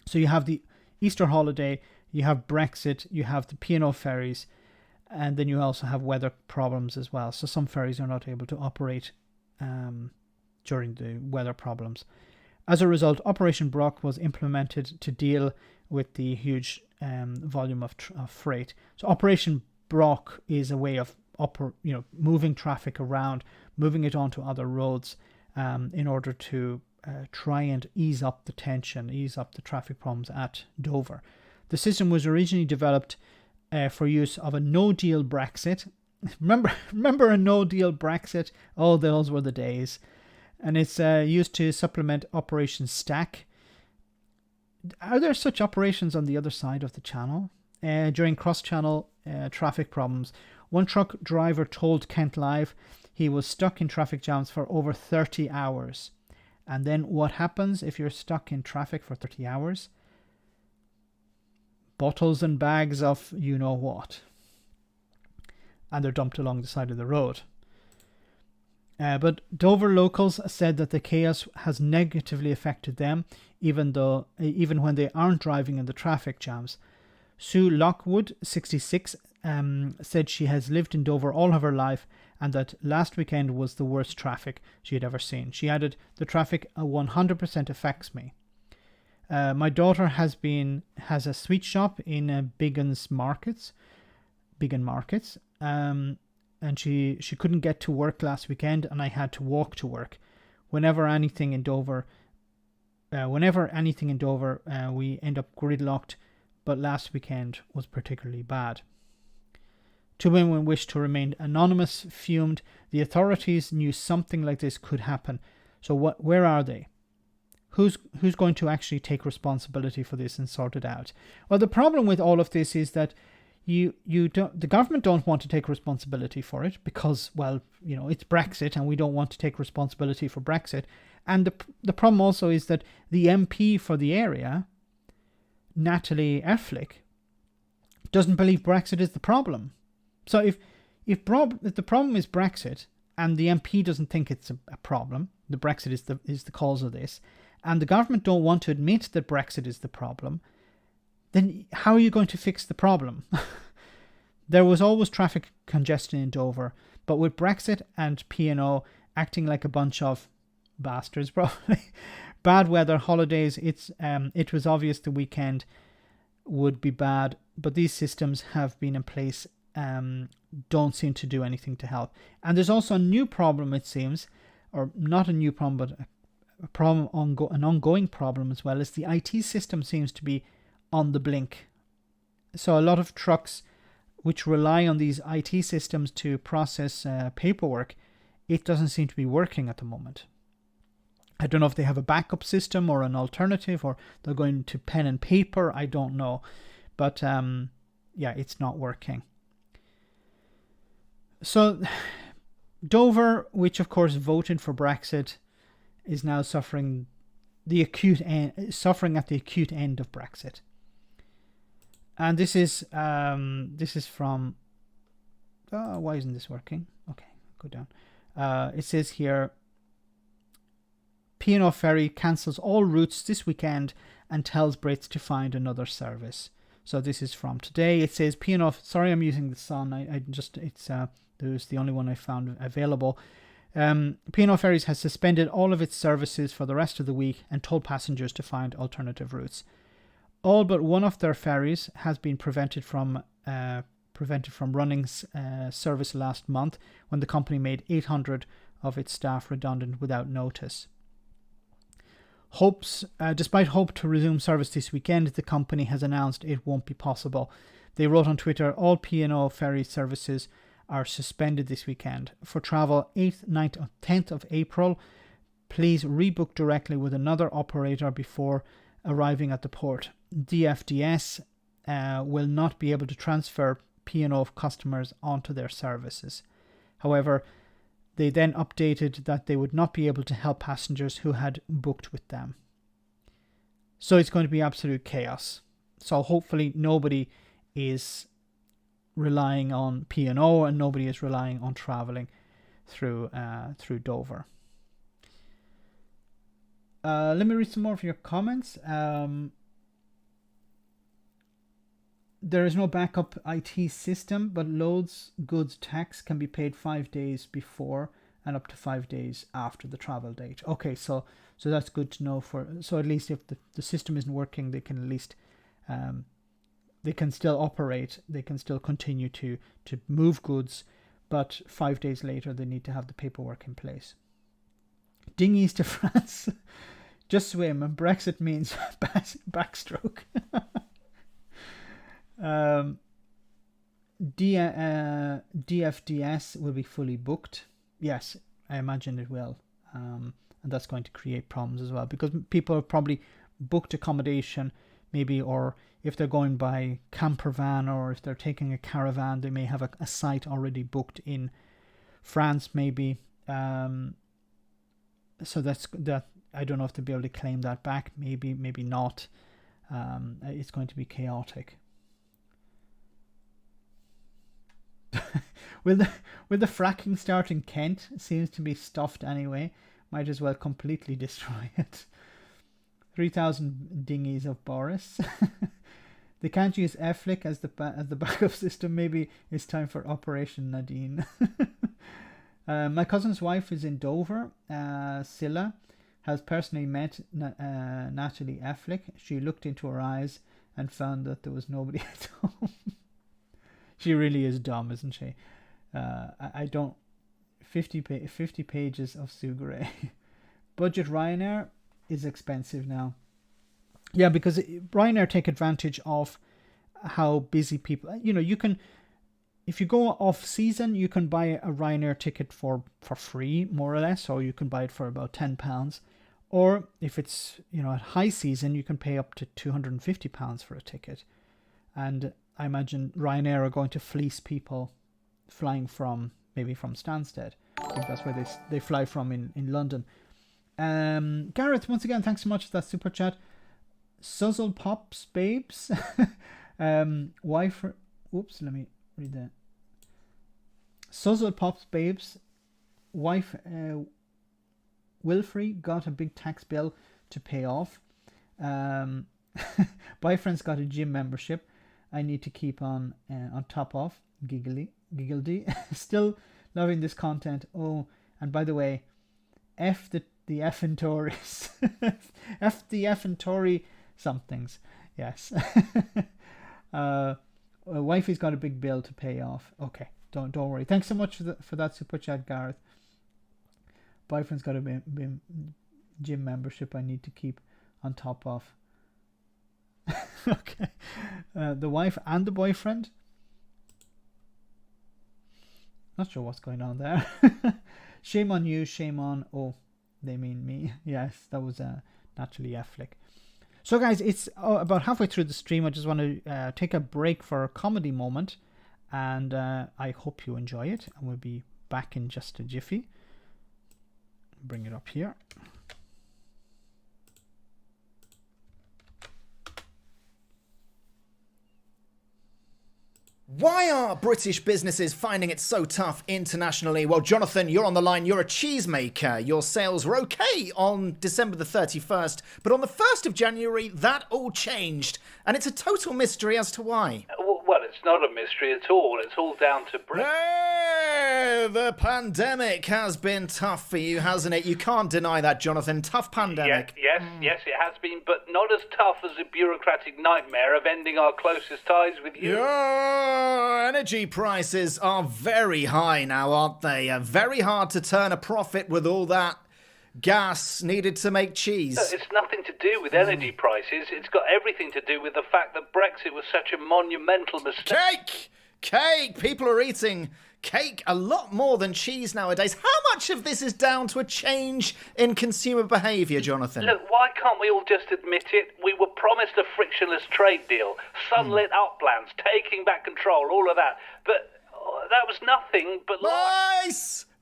So you have the Easter holiday, you have Brexit, you have the P&O ferries, and then you also have weather problems as well. So some ferries are not able to operate during the weather problems. As a result, Operation Brock was implemented to deal with the huge volume of freight. So Operation Brock is a way of moving traffic around, moving it onto other roads in order to try and ease up the tension, ease up the traffic problems at Dover. The system was originally developed for use of a no-deal Brexit. Remember a no-deal Brexit? Oh, those were the days. And it's used to supplement Operation Stack. Are there such operations on the other side of the channel? During cross-channel traffic problems, one truck driver told Kent Live he was stuck in traffic jams for over 30 hours. And then what happens if you're stuck in traffic for 30 hours? Bottles and bags of you-know-what. And they're dumped along the side of the road. But Dover locals said that the chaos has negatively affected them, even when they aren't driving in the traffic jams. Sue Lockwood, 66, said she has lived in Dover all of her life and that last weekend was the worst traffic she had ever seen. She added, "The traffic 100% affects me. My daughter has a sweet shop in Biggin Markets, and she couldn't get to work last weekend, and I had to walk to work. Whenever anything in Dover, we end up gridlocked, but last weekend was particularly bad." Two women wished to remain anonymous, fumed. The authorities knew something like this could happen. So where are they? Who's going to actually take responsibility for this and sort it out? Well, the problem with all of this is that the government don't want to take responsibility for it because, well, it's Brexit and we don't want to take responsibility for Brexit. And the problem also is that the MP for the area, Natalie Ehrlich, doesn't believe Brexit is the problem. So if the problem is Brexit and the MP doesn't think it's a problem, the Brexit is the cause of this, and the government don't want to admit that Brexit is the problem, then how are you going to fix the problem? There was always traffic congestion in Dover, but with Brexit and P&O acting like a bunch of bastards, probably, bad weather, holidays, it was obvious the weekend would be bad, but these systems have been in place, don't seem to do anything to help. And there's also a new problem, it seems, or not a new problem, but a problem, an ongoing problem as well, is the IT system seems to be on the blink. So a lot of trucks which rely on these IT systems to process paperwork, it doesn't seem to be working at the moment. I don't know if they have a backup system or an alternative, or they're going to pen and paper. I don't know. But yeah, it's not working. So Dover, which of course voted for Brexit, is now suffering at the acute end of Brexit. And this is from. Why isn't this working? Okay, go down. It says here, P&O Ferry cancels all routes this weekend and tells Brits to find another service. So this is from today. It says P&O. Sorry, I'm using the Sun. There's the only one I found available. P&O Ferries has suspended all of its services for the rest of the week and told passengers to find alternative routes. All but one of their ferries has been prevented from running service last month, when the company made 800 of its staff redundant without notice. Despite hope to resume service this weekend, the company has announced it won't be possible. They wrote on Twitter, all P&O ferry services are suspended this weekend. For travel 8th, 9th, and 10th of April, please rebook directly with another operator before arriving at the port. DFDS will not be able to transfer P&O customers onto their services. However, they then updated that they would not be able to help passengers who had booked with them. So it's going to be absolute chaos. So hopefully nobody is relying on P&O and nobody is relying on travelling through Dover. Let me read some more of your comments. There is no backup IT system, but loads goods tax can be paid 5 days before and up to 5 days after the travel date. Okay, so that's good to know. So at least if the system isn't working, they can at least they can still operate. They can still continue to move goods, but 5 days later they need to have the paperwork in place. Dinghies to France, just swim, and Brexit means backstroke. DFDS will be fully booked. Yes, I imagine it will. And that's going to create problems as well, because people have probably booked accommodation, maybe, or if they're going by camper van, or if they're taking a caravan, they may have a site already booked in France, maybe. So that I don't know if they'll be able to claim that back. Maybe not. It's going to be chaotic. Will the fracking start in Kent? It seems to be stuffed anyway. Might as well completely destroy it. 3,000 dinghies of Boris. They can't use FLIC as the backup system. Maybe it's time for Operation Nadine. My cousin's wife is in Dover. Scylla has personally met Natalie Affleck. She looked into her eyes and found that there was nobody at home. She really is dumb, isn't she? I don't... 50 pages of Sugure. Budget Ryanair is expensive now. Yeah, because Ryanair take advantage of how busy people... you can... If you go off season, you can buy a Ryanair ticket for free, more or less, or you can buy it for about £10. Or if it's, at high season, you can pay up to £250 for a ticket. And I imagine Ryanair are going to fleece people flying from Stansted. I think that's where they fly from in London. Gareth, once again, thanks so much for that super chat. Suzzle Pops Babes. Wife... Whoops, let me read that. Suzzle Pops Babes. Wife Wilfrey got a big tax bill to pay off. Boyfriend's got a gym membership I need to keep on top of. Giggledy. Still loving this content. Oh, and by the way, F the effing Tories. F the effing Tory somethings. Yes. Wifey's got a big bill to pay off. Okay, don't worry. Thanks so much for that super chat, Gareth. Boyfriend's got a gym membership I need to keep on top of. Okay. The wife and the boyfriend. Not sure what's going on there. Shame on you, shame on... Oh, they mean me. Yes, that was naturally Affleck. So guys, it's about halfway through the stream. I just want to take a break for a comedy moment. And I hope you enjoy it. And we'll be back in just a jiffy. Bring it up here. Why are British businesses finding it so tough internationally? Well, Jonathan, you're on the line. You're a cheesemaker. Your sales were okay on December the 31st, but on the 1st of January, that all changed. And it's a total mystery as to why. Well, it's not a mystery at all. It's all down to Britain. Hey, the pandemic has been tough for you, hasn't it? You can't deny that, Jonathan. Tough pandemic. Yes, it has been, but not as tough as the bureaucratic nightmare of ending our closest ties with you. Your energy prices are very high now, aren't they? Very hard to turn a profit with all that gas needed to make cheese. No, it's nothing to do with energy prices. It's got everything to do with the fact that Brexit was such a monumental mistake. Cake! People are eating cake a lot more than cheese nowadays. How much of this is down to a change in consumer behaviour, Jonathan? Look, why can't we all just admit it? We were promised a frictionless trade deal, sunlit uplands, taking back control, all of that. But that was nothing but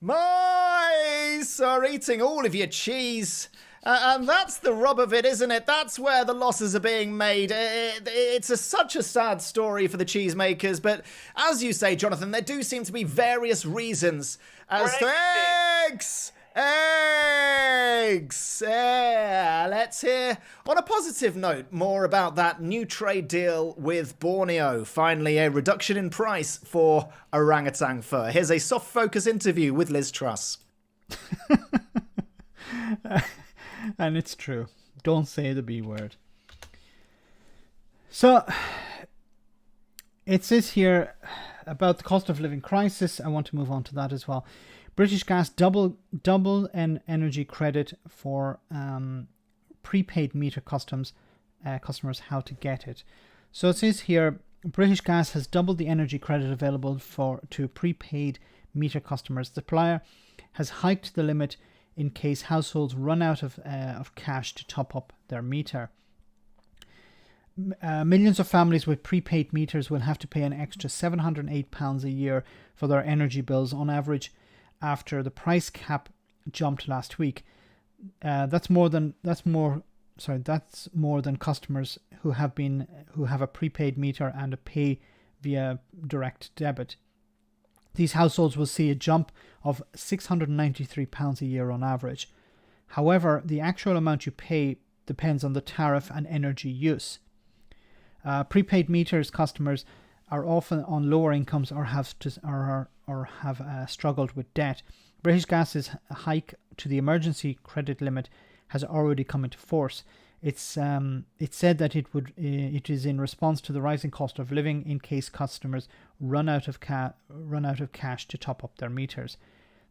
Mice are eating all of your cheese. And that's the rub of it, isn't it? That's where the losses are being made. It's such a sad story for the cheesemakers. But as you say, Jonathan, there do seem to be various reasons as to eggs. Yeah, let's hear, on a positive note, more about that new trade deal with Borneo. Finally, a reduction in price for orangutan fur. Here's a soft focus interview with Liz Truss. And it's true. Don't say the B word. So, it says here about the cost of living crisis. I want to move on to that as well. British Gas double an energy credit for prepaid meter customers how to get it. So it says here, British Gas has doubled the energy credit available to prepaid meter customers. The supplier has hiked the limit in case households run out of cash to top up their meter. Millions of families with prepaid meters will have to pay an extra £708 a year for their energy bills on average after the price cap jumped last week. That's more than customers who have a prepaid meter and a pay via direct debit. These households will see a jump of £693 a year on average. However, the actual amount you pay depends on the tariff and energy use. Prepaid meters customers are often on lower incomes or have struggled with debt. British Gas's hike to the emergency credit limit has already come into force. It's said that it is in response to the rising cost of living in case customers run out of cash to top up their meters.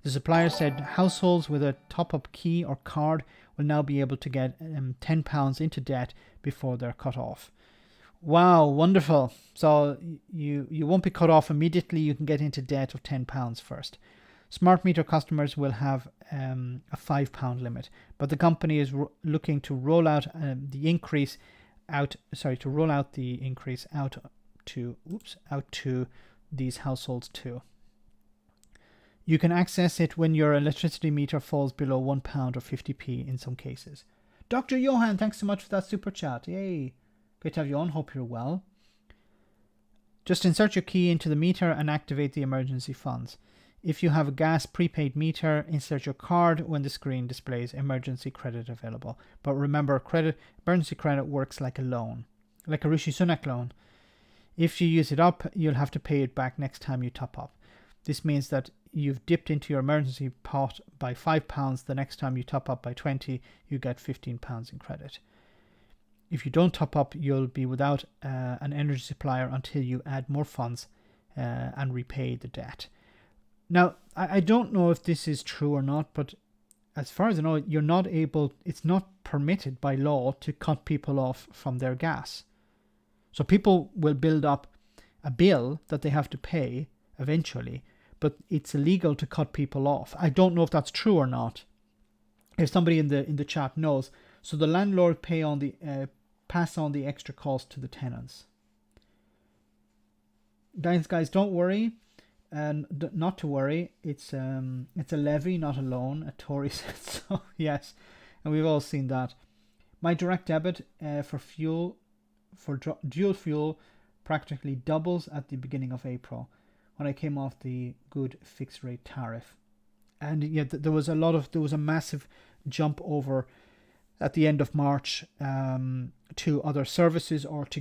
The supplier said households with a top-up key or card will now be able to get £10 into debt before they're cut off. Wow, wonderful. So you won't be cut off immediately. You can get into debt of £10 first. Smart meter customers will have a £5 limit, but the company is looking to roll out the increase out to these households too. You can access it when your electricity meter falls below £1 or 50p in some cases. Dr. Johan, thanks so much for that super chat. Yay. Great to have you on. Hope you're well. Just insert your key into the meter and activate the emergency funds. If you have a gas prepaid meter, insert your card when the screen displays emergency credit available. But remember, emergency credit works like a loan. like a Rishi Sunak loan. If you use it up, you'll have to pay it back next time you top up. This means that you've dipped into your emergency pot by £5. The next time you top up by 20, you get £15 in credit. If you don't top up, you'll be without an energy supplier until you add more funds and repay the debt. Now, I don't know if this is true or not, but as far as I know, it's not permitted by law to cut people off from their gas. So people will build up a bill that they have to pay eventually, but it's illegal to cut people off. I don't know if that's true or not. If somebody in the chat knows, so the landlord pass on the extra cost to the tenants. Guys, don't worry, and not to worry. It's a levy, not a loan. A Tory said so. Yes, and we've all seen that. My direct debit for dual fuel practically doubles at the beginning of April, when I came off the good fixed rate tariff. And yeah, there was a massive jump over at the end of March to other services, or to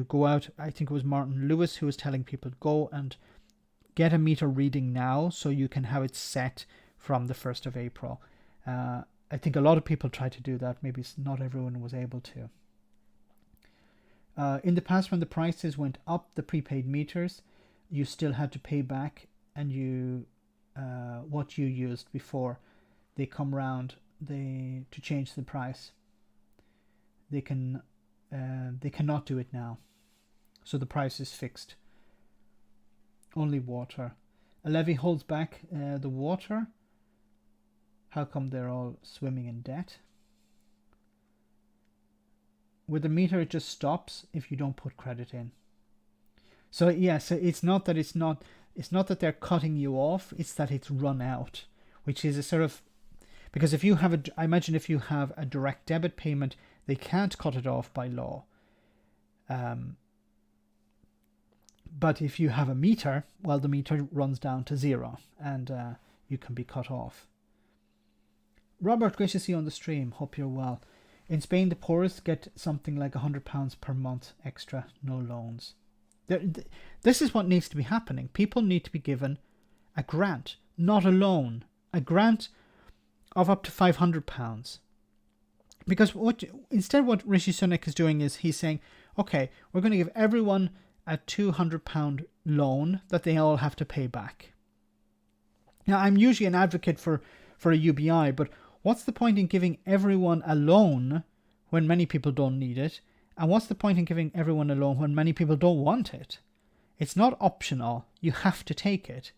go out. I think it was Martin Lewis who was telling people, go and get a meter reading now so you can have it set from the 1st of April. I think a lot of people tried to do that. Maybe not everyone was able to. In the past, when the prices went up, the prepaid meters, you still had to pay back and what you used before they come round to change the price. They cannot do it now, so the price is fixed. Only water. A levy holds back the water. How come they're all swimming in debt? With the meter, it just stops if you don't put credit in. So yeah, so it's not that they're cutting you off, it's that it's run out, which is a sort of, because I imagine if you have a direct debit payment, they can't cut it off by law. But if you have a meter, well, the meter runs down to zero and you can be cut off. Robert, great to see you on the stream. Hope you're well. In Spain, the poorest get something like £100 per month extra, no loans. This is what needs to be happening. People need to be given a grant, not a loan. A grant of up to £500. Because what Rishi Sunak is doing is he's saying, okay, we're going to give everyone a £200 loan that they all have to pay back. Now, I'm usually an advocate for a UBI, but what's the point in giving everyone a loan when many people don't need it? And what's the point in giving everyone a loan when many people don't want it? It's not optional. You have to take it.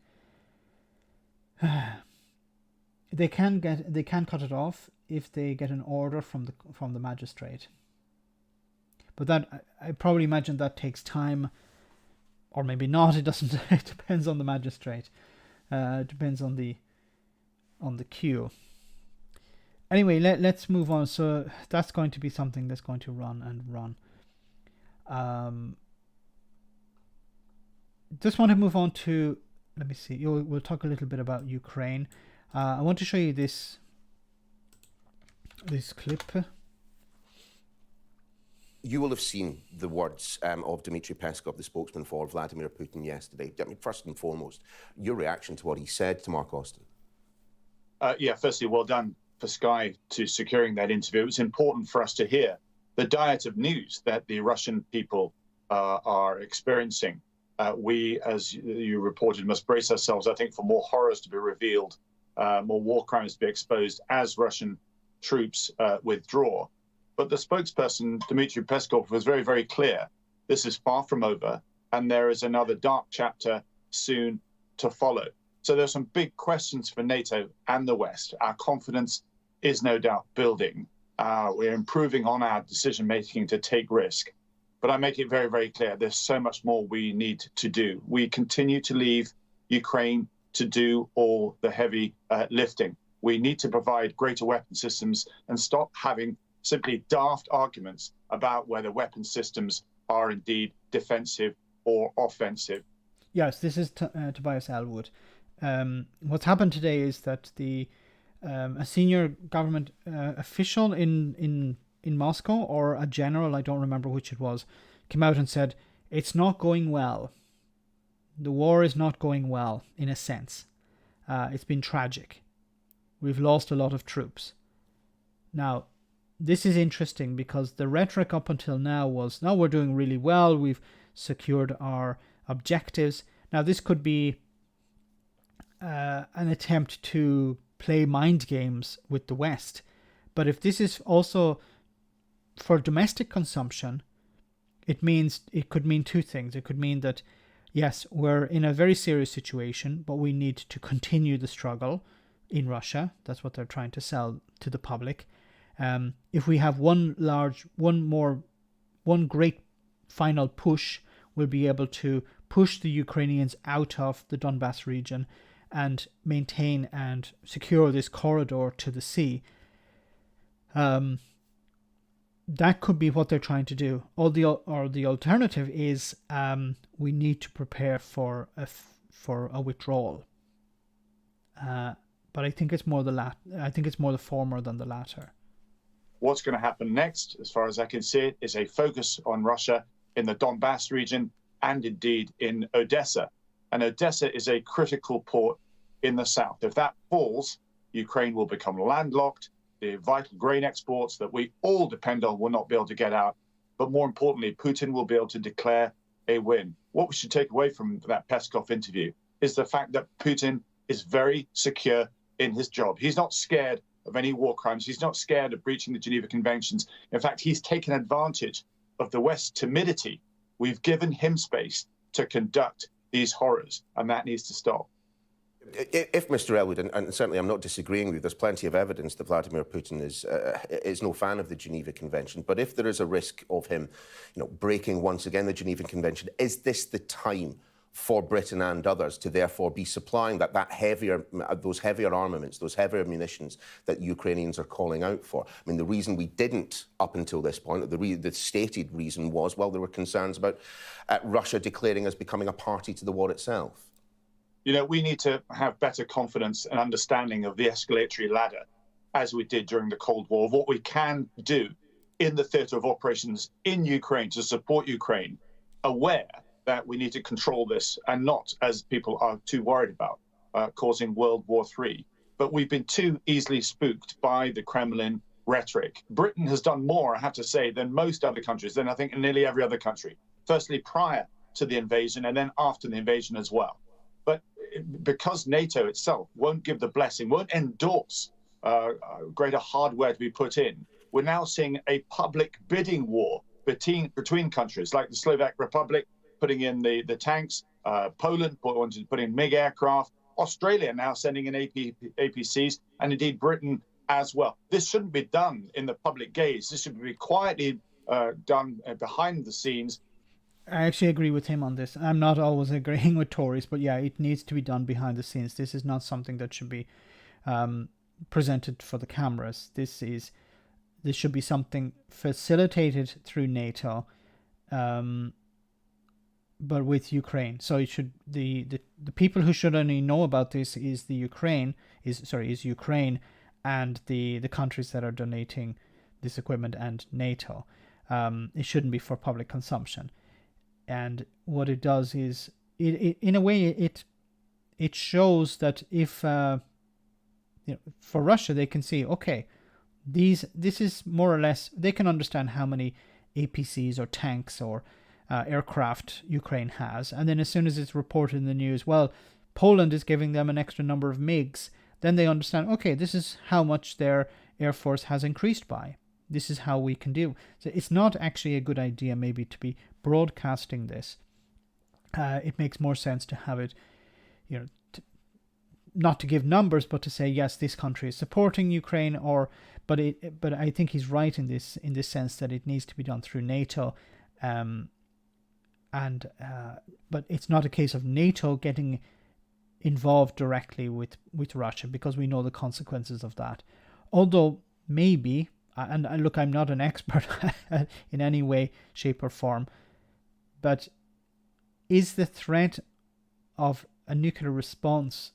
They can cut it off if they get an order from the magistrate. But that, I probably imagine that takes time, or maybe not. It doesn't. It depends on the magistrate. It depends on the queue. Anyway, let's move on. So that's going to be something that's going to run and run. Just want to move on to, let me see. We'll talk a little bit about Ukraine. I want to show you this clip. You will have seen the words of Dmitry Peskov, the spokesman for Vladimir Putin, yesterday. I mean, first and foremost, your reaction to what he said to Mark Austin. Firstly, well done for Sky to securing that interview. It was important for us to hear the diet of news that the Russian people are experiencing. We, as you reported, must brace ourselves, I think, for more horrors to be revealed, more war crimes to be exposed as Russian troops withdraw. But the spokesperson, Dmitry Peskov, was very, very clear. This is far from over, and there is another dark chapter soon to follow. So there's some big questions for NATO and the West. Our confidence is no doubt building. We're improving on our decision-making to take risk. But I make it very, very clear, there's so much more we need to do. We continue to leave Ukraine to do all the heavy lifting. We need to provide greater weapon systems and stop having simply daft arguments about whether weapon systems are indeed defensive or offensive. Yes, this is Tobias Elwood. What's happened today is that a senior government official in in Moscow, or a general, I don't remember which it was, came out and said, it's not going well. The war is not going well, in a sense. It's been tragic. We've lost a lot of troops. Now, this is interesting because the rhetoric up until now was, now we're doing really well, we've secured our objectives. Now, this could be an attempt to play mind games with the West. But if this is also for domestic consumption, it could mean two things. It could mean that, yes, we're in a very serious situation, but we need to continue the struggle in Russia. That's what they're trying to sell to the public. If we have one great final push, we'll be able to push the Ukrainians out of the Donbass region and maintain and secure this corridor to the sea. That could be what they're trying to do. Or the alternative is we need to prepare for a withdrawal. But I think it's more the former than the latter. What's going to happen next, as far as I can see it, is a focus on Russia in the Donbass region and indeed in Odessa. And Odessa is a critical port in the south. If that falls, Ukraine will become landlocked. The vital grain exports that we all depend on will not be able to get out. But more importantly, Putin will be able to declare a win. What we should take away from that Peskov interview is the fact that Putin is very secure in his job. He's not scared of any war crimes. He's not scared of breaching the Geneva Conventions. In fact, he's taken advantage of the West's timidity. We've given him space to conduct these horrors, and that needs to stop. If Mr. Elwood, and certainly I'm not disagreeing with you, there's plenty of evidence that Vladimir Putin is no fan of the Geneva Convention. But if there is a risk of him, breaking once again the Geneva Convention, is this the time for Britain and others to therefore be supplying those heavier armaments, those heavier munitions that Ukrainians are calling out for? I mean, the reason we didn't up until this point, the stated reason was, well, there were concerns about Russia declaring as becoming a party to the war itself. We need to have better confidence and understanding of the escalatory ladder, as we did during the Cold War, of what we can do in the theatre of operations in Ukraine to support Ukraine, aware that we need to control this and not, as people are too worried about, causing World War III. But we've been too easily spooked by the Kremlin rhetoric. Britain has done more, I have to say, than most other countries, than I think in nearly every other country. Firstly, prior to the invasion, and then after the invasion as well. But because NATO itself won't give the blessing, won't endorse greater hardware to be put in, we're now seeing a public bidding war between countries like the Slovak Republic, putting in the tanks, Poland wanted to put in MiG aircraft, Australia now sending in APCs, and indeed Britain as well. This shouldn't be done in the public gaze. This should be quietly done behind the scenes. I actually agree with him on this. I'm not always agreeing with Tories, but yeah, it needs to be done behind the scenes. This is not something that should be presented for the cameras. This should be something facilitated through NATO, but with Ukraine. So it should the people who should only know about this is Ukraine and the countries that are donating this equipment and NATO. It shouldn't be for public consumption. And what it does is, it in a way, it shows that if for Russia, they can see, okay, this is more or less, they can understand how many APCs or tanks or aircraft Ukraine has, and then as soon as it's reported in the news, well, Poland is giving them an extra number of MiGs, then they understand, okay, this is how much their air force has increased by. This is how we can do. So it's not actually a good idea maybe to be broadcasting this. It makes more sense to have it, not to give numbers, but to say, yes, this country is supporting Ukraine, but I think he's right in this sense that it needs to be done through NATO, but it's not a case of NATO getting involved directly with Russia, because we know the consequences of that. Although maybe, and look, I'm not an expert in any way, shape or form, but is the threat of a nuclear response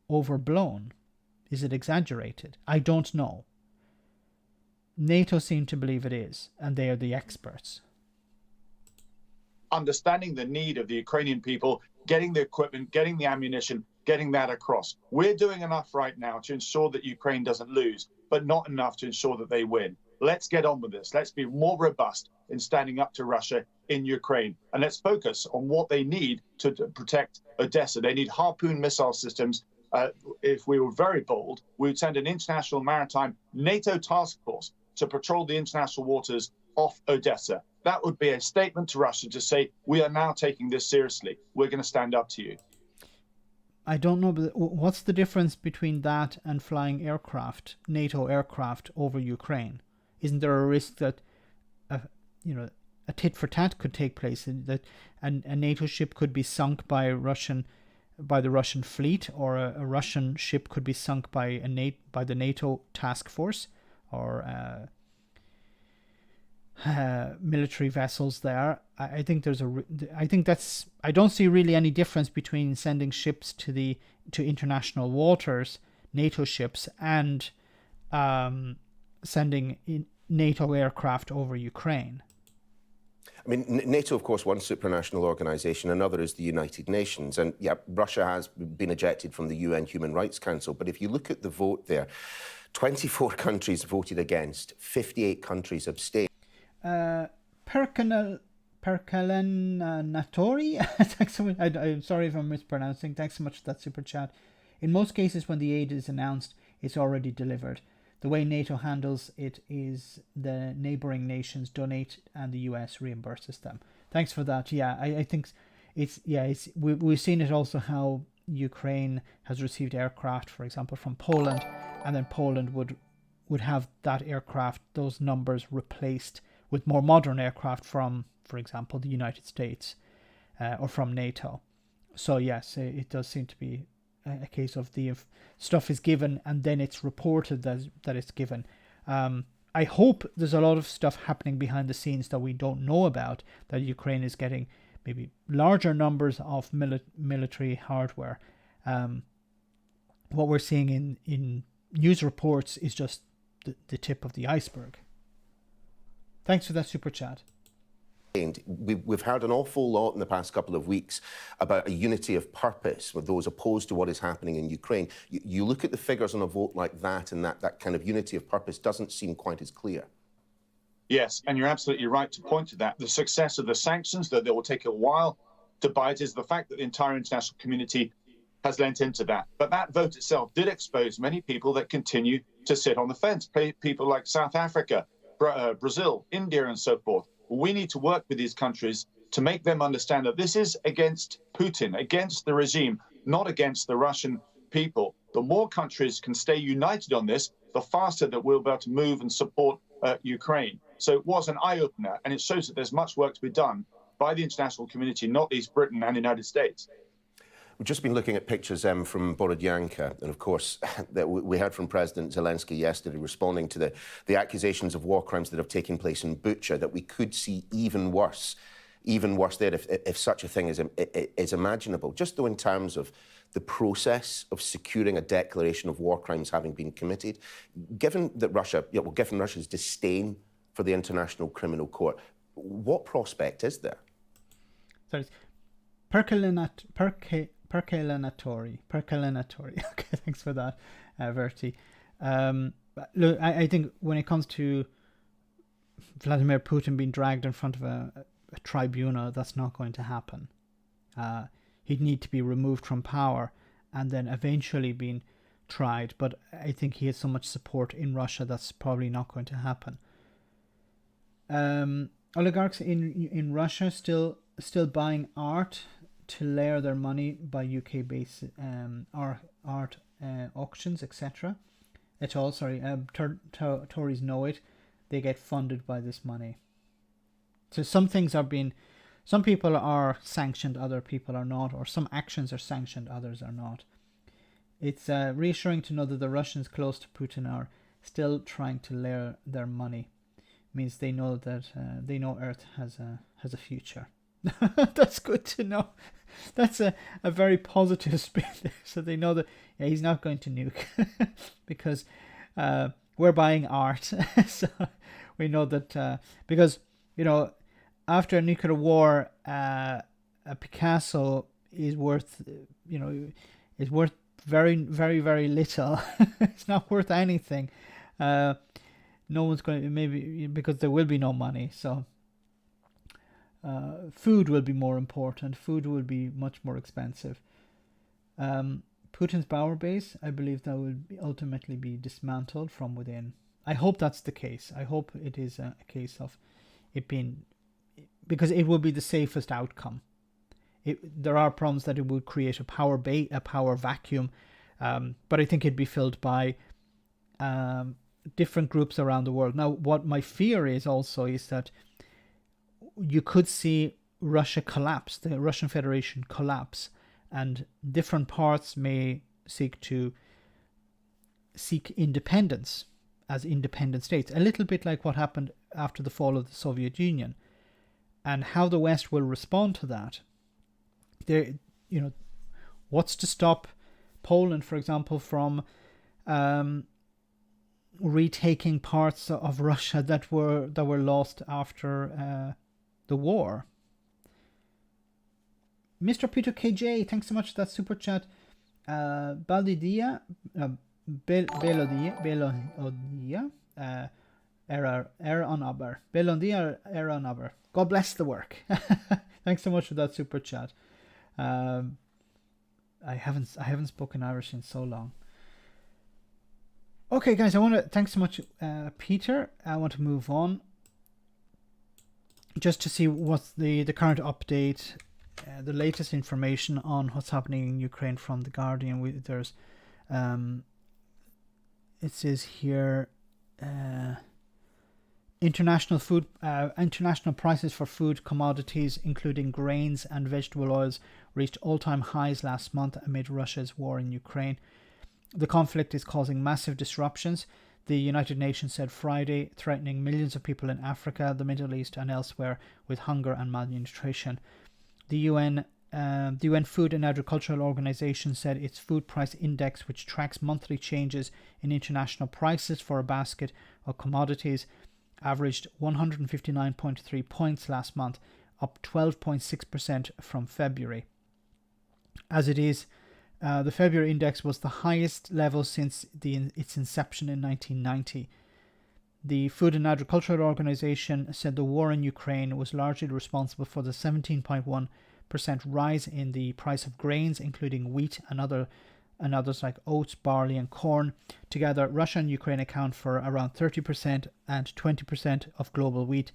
overblown? Is it exaggerated? I don't know. NATO seem to believe it is, and they are the experts. Understanding the need of the Ukrainian people, getting the equipment, getting the ammunition, getting that across. We're doing enough right now to ensure that Ukraine doesn't lose, but not enough to ensure that they win. Let's get on with this. Let's be more robust in standing up to Russia in Ukraine. And let's focus on what they need to protect Odessa. They need Harpoon missile systems. If we were very bold, we would send an international maritime NATO task force to patrol the international waters off Odessa. That would be a statement to Russia to say, we are now taking this seriously. We're going to stand up to you. I don't know, but what's the difference between that and flying aircraft, NATO aircraft, over Ukraine? Isn't there a risk that, a tit for tat could take place, and that a NATO ship could be sunk by the Russian fleet, or a Russian ship could be sunk by the NATO task force, or military vessels there? I think I don't see really any difference between sending ships to international waters, NATO ships, and sending NATO aircraft over Ukraine. I mean, NATO, of course, one supranational organisation, another is the United Nations. And yeah, Russia has been ejected from the UN Human Rights Council. But if you look at the vote there, 24 countries voted against, 58 countries abstained. Perkelenatori? Thanks so much. I'm sorry if I'm mispronouncing. Thanks so much for that super chat. In most cases, when the aid is announced, it's already delivered. The way NATO handles it is the neighbouring nations donate and the US reimburses them. Thanks for that. Yeah, I think we've seen it also how Ukraine has received aircraft, for example, from Poland, and then Poland would have that aircraft, those numbers replaced with more modern aircraft from, for example, the United States or from NATO. So yes, it does seem to be a case of the stuff is given and then it's reported that it's given. I hope there's a lot of stuff happening behind the scenes that we don't know about, that Ukraine is getting maybe larger numbers of military hardware. What we're seeing in news reports is just the tip of the iceberg. Thanks for that super chat. We've heard an awful lot in the past couple of weeks about a unity of purpose with those opposed to what is happening in Ukraine. You look at the figures on a vote like that, and that kind of unity of purpose doesn't seem quite as clear. Yes, and you're absolutely right to point to that. The success of the sanctions, that they will take a while to bite, is the fact that the entire international community has lent into that. But that vote itself did expose many people that continue to sit on the fence, people like South Africa, Brazil, India, and so forth. We need to work with these countries to make them understand that this is against Putin, against the regime, not against the Russian people. The more countries can stay united on this, the faster that we'll be able to move and support Ukraine. So it was an eye-opener, and it shows that there's much work to be done by the international community, not least Britain and the United States. We've just been looking at pictures from Borodyanka, and of course, that we heard from President Zelensky yesterday responding to the accusations of war crimes that have taken place in Bucha, that we could see even worse there if such a thing is imaginable. Just though in terms of the process of securing a declaration of war crimes having been committed, given Russia's disdain for the International Criminal Court, what prospect is there? Sorry, Perkelenatori. Okay, thanks for that, Verti. Look, I think when it comes to Vladimir Putin being dragged in front of a tribunal, that's not going to happen. He'd need to be removed from power and then eventually being tried. But I think he has so much support in Russia that's probably not going to happen. Oligarchs in Russia still buying art to layer their money by UK-based art auctions, etc. Tories know it. They get funded by this money. So some people are sanctioned, other people are not, or some actions are sanctioned, others are not. It's reassuring to know that the Russians close to Putin are still trying to layer their money. It means they know that Earth has a future. That's good to know. That's a very positive spin there. So they know that he's not going to nuke because we're buying art. So we know that because, you know, after a nuclear war, a Picasso is worth, you know, is worth very, very, very little. It's not worth anything. No one's going to, maybe because there will be no money. So food will be more important. Food will be much more expensive. Putin's power base, I believe that will ultimately be dismantled from within. I hope that's the case. I hope it is a case of it being, because it will be the safest outcome. There are problems that it would create a power vacuum, but I think it'd be filled by different groups around the world. Now, what my fear is also is that you could see Russia collapse, the Russian Federation collapse, and different parts may seek independence as independent states, a little bit like what happened after the fall of the Soviet Union, and how the West will respond to that. There, you know, what's to stop Poland, for example, from retaking parts of Russia that were lost after the war? Mr. Peter KJ, thanks so much for that super chat. Belodia, error on aber. God bless the work. Thanks so much for that super chat. I haven't spoken Irish in so long. Okay, guys, thanks so much, Peter. I want to move on just to see what's the current update, the latest information on what's happening in Ukraine from The Guardian. There's, it says here, international prices for food commodities, including grains and vegetable oils, reached all-time highs last month amid Russia's war in Ukraine. The conflict is causing massive disruptions, the United Nations said Friday, threatening millions of people in Africa, the Middle East and elsewhere with hunger and malnutrition. The UN Food and Agricultural Organization said its food price index, which tracks monthly changes in international prices for a basket of commodities, averaged 159.3 points last month, up 12.6% from February. As it is, the February index was the highest level since its inception in 1990. The Food and Agricultural Organization said the war in Ukraine was largely responsible for the 17.1% rise in the price of grains, including wheat and others like oats, barley and corn. Together, Russia and Ukraine account for around 30% and 20% of global wheat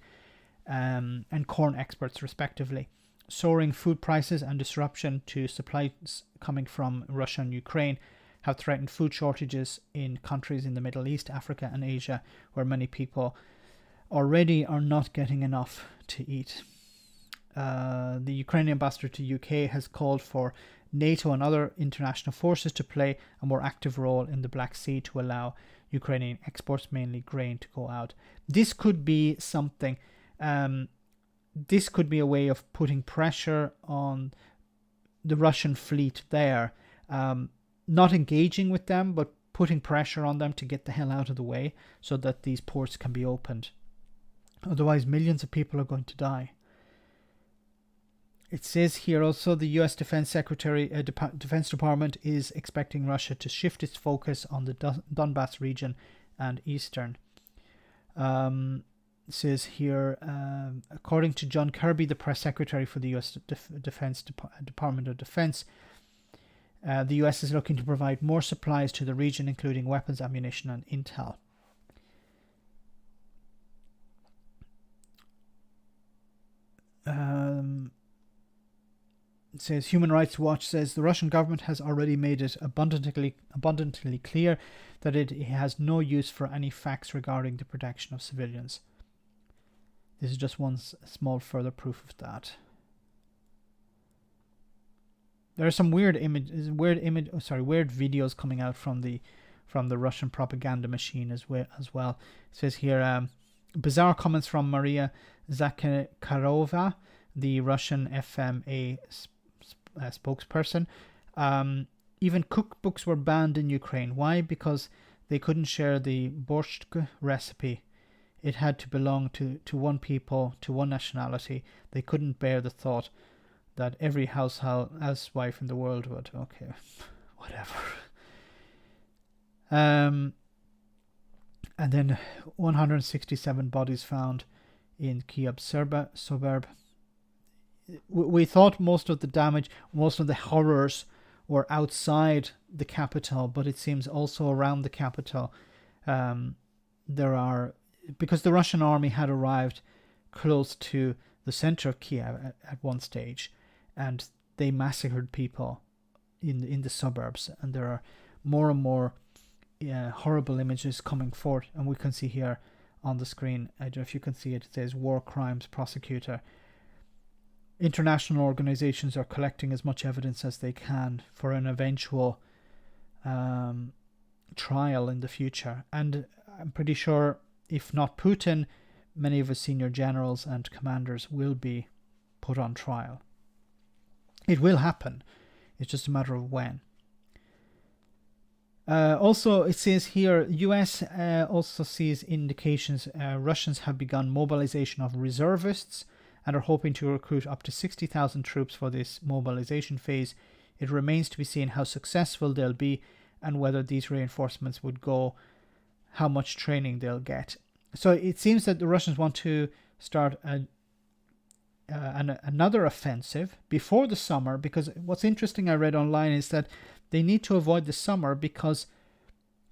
and corn exports, respectively. Soaring food prices and disruption to supplies coming from Russia and Ukraine have threatened food shortages in countries in the Middle East, Africa and Asia, where many people already are not getting enough to eat. The Ukrainian ambassador to UK has called for NATO and other international forces to play a more active role in the Black Sea to allow Ukrainian exports, mainly grain, to go out. This could be something. This could be a way of putting pressure on the Russian fleet there. Not engaging with them, but putting pressure on them to get the hell out of the way so that these ports can be opened. Otherwise, millions of people are going to die. It says here also the U.S. Defense Department is expecting Russia to shift its focus on the Donbass region and eastern. It says here, according to John Kirby, the press secretary for the U.S. Department of Defense, the U.S. is looking to provide more supplies to the region, including weapons, ammunition, and intel. It says Human Rights Watch says the Russian government has already made it abundantly clear that it has no use for any facts regarding the protection of civilians. This is just one small further proof of that. There are some weird videos coming out from the Russian propaganda machine as well. It says here, bizarre comments from Maria Zakharova, the Russian FMA spokesperson. Even cookbooks were banned in Ukraine. Why? Because They couldn't share the borscht recipe. It had to belong to one people, to one nationality. They couldn't bear the thought that every housewife in the world would. Okay, whatever. And then 167 bodies found in Kyiv suburb. We thought most of the damage, most of the horrors were outside the capital, but it seems also around the capital there are, because the Russian army had arrived close to the center of Kiev at one stage, and they massacred people in the suburbs, and there are more and more horrible images coming forth, and we can see here on the screen, I don't know if you can see it, it says War Crimes Prosecutor. International organizations are collecting as much evidence as they can for an eventual trial in the future, and I'm pretty sure if not Putin, many of his senior generals and commanders will be put on trial. It will happen, it's just a matter of when. Also, it says here, US also sees indications Russians have begun mobilization of reservists and are hoping to recruit up to 60,000 troops for this mobilization phase. It remains to be seen how successful they'll be and whether these reinforcements would go, how much training they'll get. So it seems that the Russians want to start another offensive before the summer, because what's interesting I read online is that they need to avoid the summer because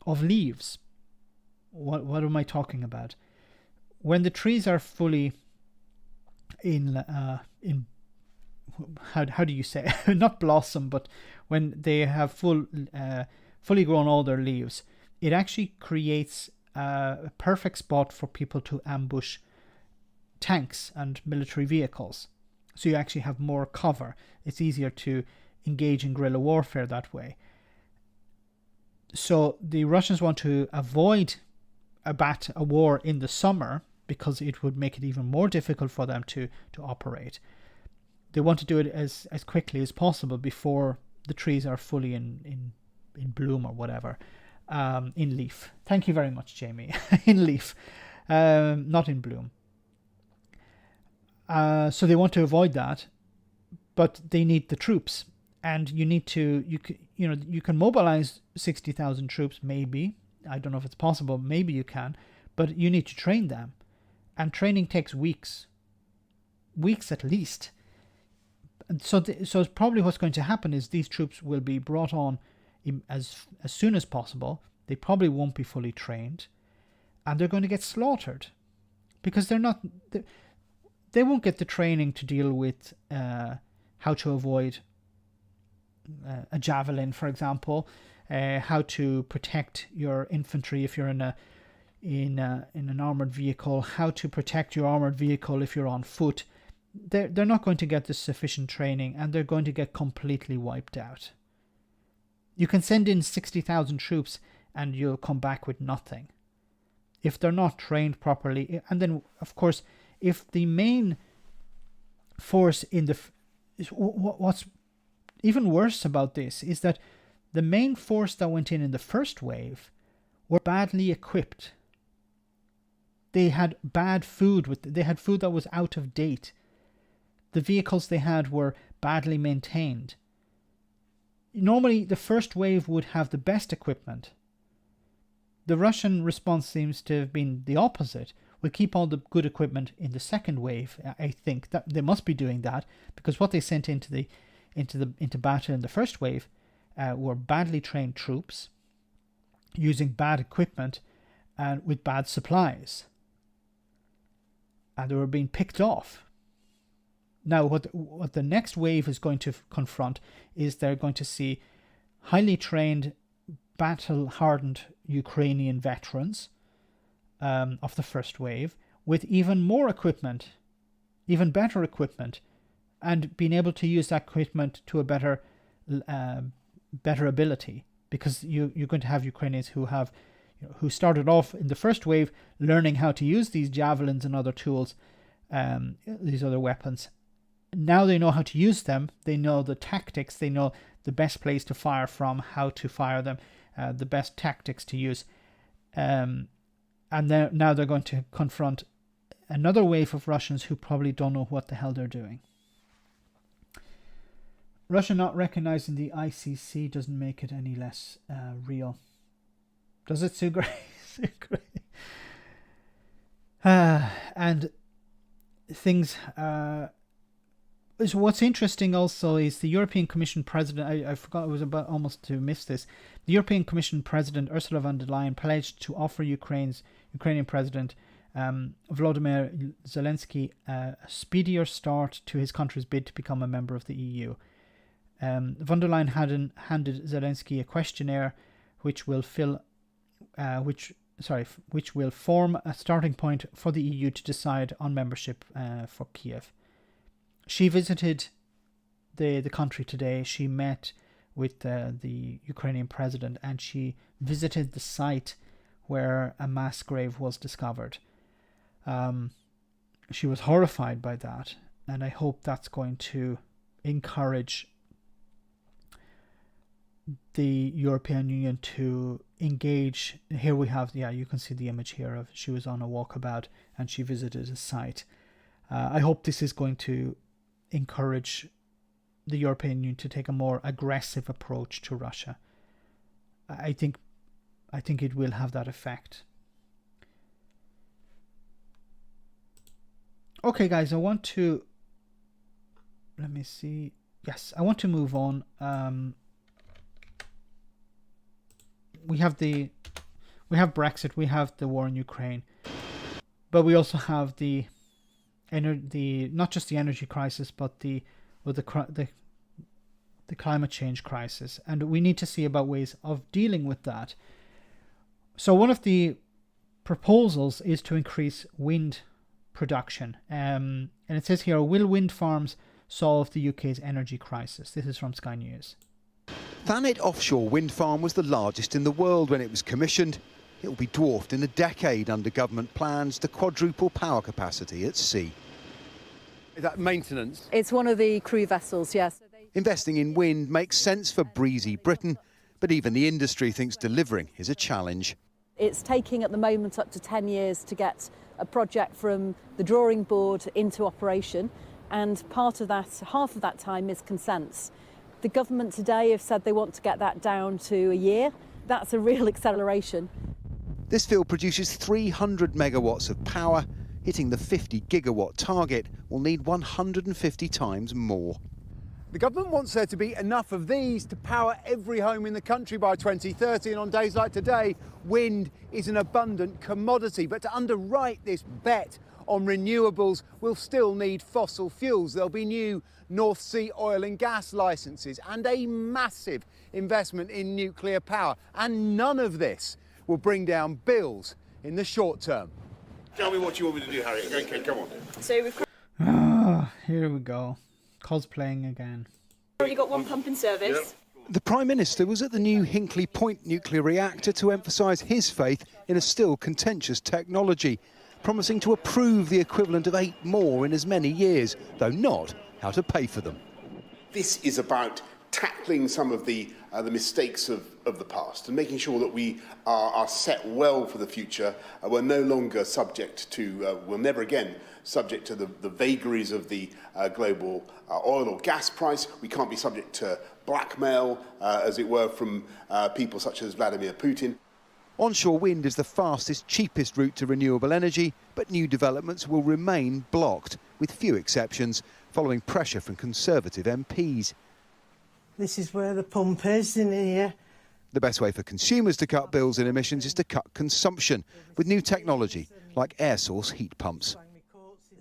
of leaves. What am I talking about? When the trees are fully in how do you say not blossom, but when they have fully grown all their leaves, it actually creates a perfect spot for people to ambush tanks and military vehicles. So you actually have more cover. It's easier to engage in guerrilla warfare that way. So the Russians want to avoid a war in the summer because it would make it even more difficult for them to operate. They want to do it as quickly as possible before the trees are fully in bloom or whatever, in leaf. Thank you very much, Jamie. In leaf, not in bloom. So they want to avoid that, but they need the troops, and you can mobilize 60,000 troops. Maybe, I don't know if it's possible. Maybe you can, but you need to train them, and training takes weeks at least. And so probably what's going to happen is these troops will be brought on as soon as possible. They probably won't be fully trained, and they're going to get slaughtered because they're not. They won't get the training to deal with how to avoid a javelin, for example, how to protect your infantry if you're in an armored vehicle, how to protect your armored vehicle if you're on foot. They're not going to get the sufficient training, and they're going to get completely wiped out. You can send in 60,000 troops and you'll come back with nothing if they're not trained properly. And then, of course, if the main force what's even worse about this is that the main force that went in the first wave were badly equipped. They had bad food. They had food that was out of date. The vehicles they had were badly maintained. Normally, the first wave would have the best equipment. The Russian response seems to have been the opposite. We'll keep all the good equipment in the second wave. I think that they must be doing that because what they sent into battle in the first wave were badly trained troops using bad equipment and with bad supplies, and they were being picked off. Now, what the next wave is going to confront is they're going to see highly trained, battle-hardened Ukrainian veterans of the first wave with even more equipment, even better equipment, and being able to use that equipment to a better ability, because you're going to have Ukrainians who started off in the first wave learning how to use these javelins and other tools, these other weapons. Now they know how to use them. They know the tactics. They know the best place to fire from, how to fire them, the best tactics to use. And now they're going to confront another wave of Russians who probably don't know what the hell they're doing. Russia not recognizing the ICC doesn't make it any less real. Does it, Sue Gray? And things... So what's interesting also is the European Commission President, I forgot, I was about almost to miss this. The European Commission President Ursula von der Leyen pledged to offer Ukrainian President Volodymyr Zelensky a speedier start to his country's bid to become a member of the EU. Von der Leyen handed Zelensky a questionnaire which will form a starting point for the EU to decide on membership for Kiev. She visited the country today. She met with the Ukrainian president, and she visited the site where a mass grave was discovered. She was horrified by that, and I hope that's going to encourage the European Union to engage. Here we have, you can see the image here of she was on a walkabout and she visited a site. I hope this is going to encourage the European Union to take a more aggressive approach to Russia. I think it will have that effect. Okay, guys, I want to move on. We have Brexit, we have the war in Ukraine, but we also have the not just the energy crisis, but the climate change crisis, and we need to see about ways of dealing with that. So one of the proposals is to increase wind production, and it says here, will wind farms solve the UK's energy crisis? This is from Sky News. Thanet offshore wind farm was the largest in the world when it was commissioned. It will be dwarfed in a decade under government plans to quadruple power capacity at sea. Is that maintenance? It's one of the crew vessels, yes. Investing in wind makes sense for breezy Britain, but even the industry thinks delivering is a challenge. It's taking at the moment up to 10 years to get a project from the drawing board into operation, and half of that time is consents. The government today have said they want to get that down to a year. That's a real acceleration. This field produces 300 megawatts of power. Hitting the 50 gigawatt target will need 150 times more. The government wants there to be enough of these to power every home in the country by 2030, and on days like today, wind is an abundant commodity. But to underwrite this bet on renewables, we'll still need fossil fuels. There'll be new North Sea oil and gas licences and a massive investment in nuclear power. And none of this will bring down bills in the short term. Tell me what you want me to do, Harry. Okay, come on. So we've Here we go. Cosplaying again. already got one pump in service. Yep. The Prime Minister was at the new Hinkley Point nuclear reactor to emphasise his faith in a still contentious technology, promising to approve the equivalent of 8 more in as many years, though not how to pay for them. This is about tackling some of the mistakes of the past and making sure that we are set well for the future. We're no longer subject to, we're never again subject to the vagaries of the global oil or gas price. We can't be subject to blackmail, as it were, from people such as Vladimir Putin. Onshore wind is the fastest, cheapest route to renewable energy, but new developments will remain blocked, with few exceptions, following pressure from Conservative MPs. This is where the pump is, in here. The best way for consumers to cut bills and emissions is to cut consumption, with new technology like air source heat pumps.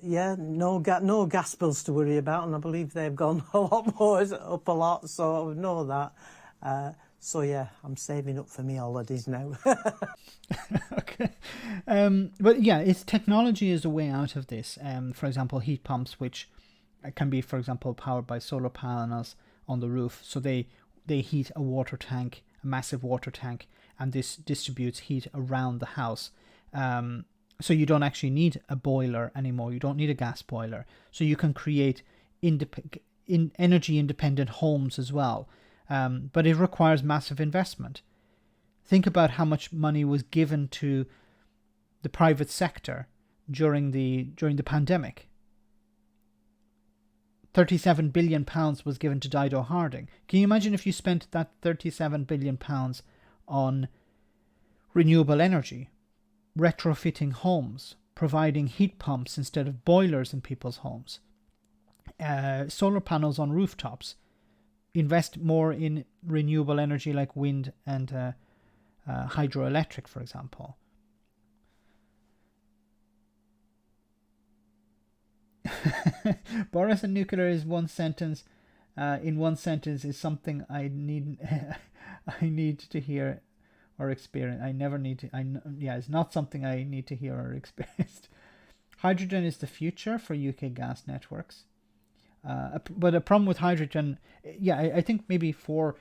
Yeah, no gas bills to worry about, and I believe they've gone a lot more, up a lot, so I would know that. So yeah, I'm saving up for me holidays now. Okay. But yeah, technology is a way out of this. For example, heat pumps, which can be, for example, powered by solar panels on the roof. So they heat a water tank, a massive water tank, and this distributes heat around the house. So you don't actually need a boiler anymore. You don't need a gas boiler. So you can create energy independent homes as well. But it requires massive investment. Think about how much money was given to the private sector during the pandemic. £37 billion was given to Dido Harding. Can you imagine if you spent that £37 billion on renewable energy, retrofitting homes, providing heat pumps instead of boilers in people's homes, solar panels on rooftops, invest more in renewable energy like wind and hydroelectric, for example. Boris and nuclear is one sentence. In one sentence is something I need I need to hear or experience. I never need to. It's not something I need to hear or experience. Hydrogen is the future for UK gas networks. But a problem with hydrogen, I think maybe for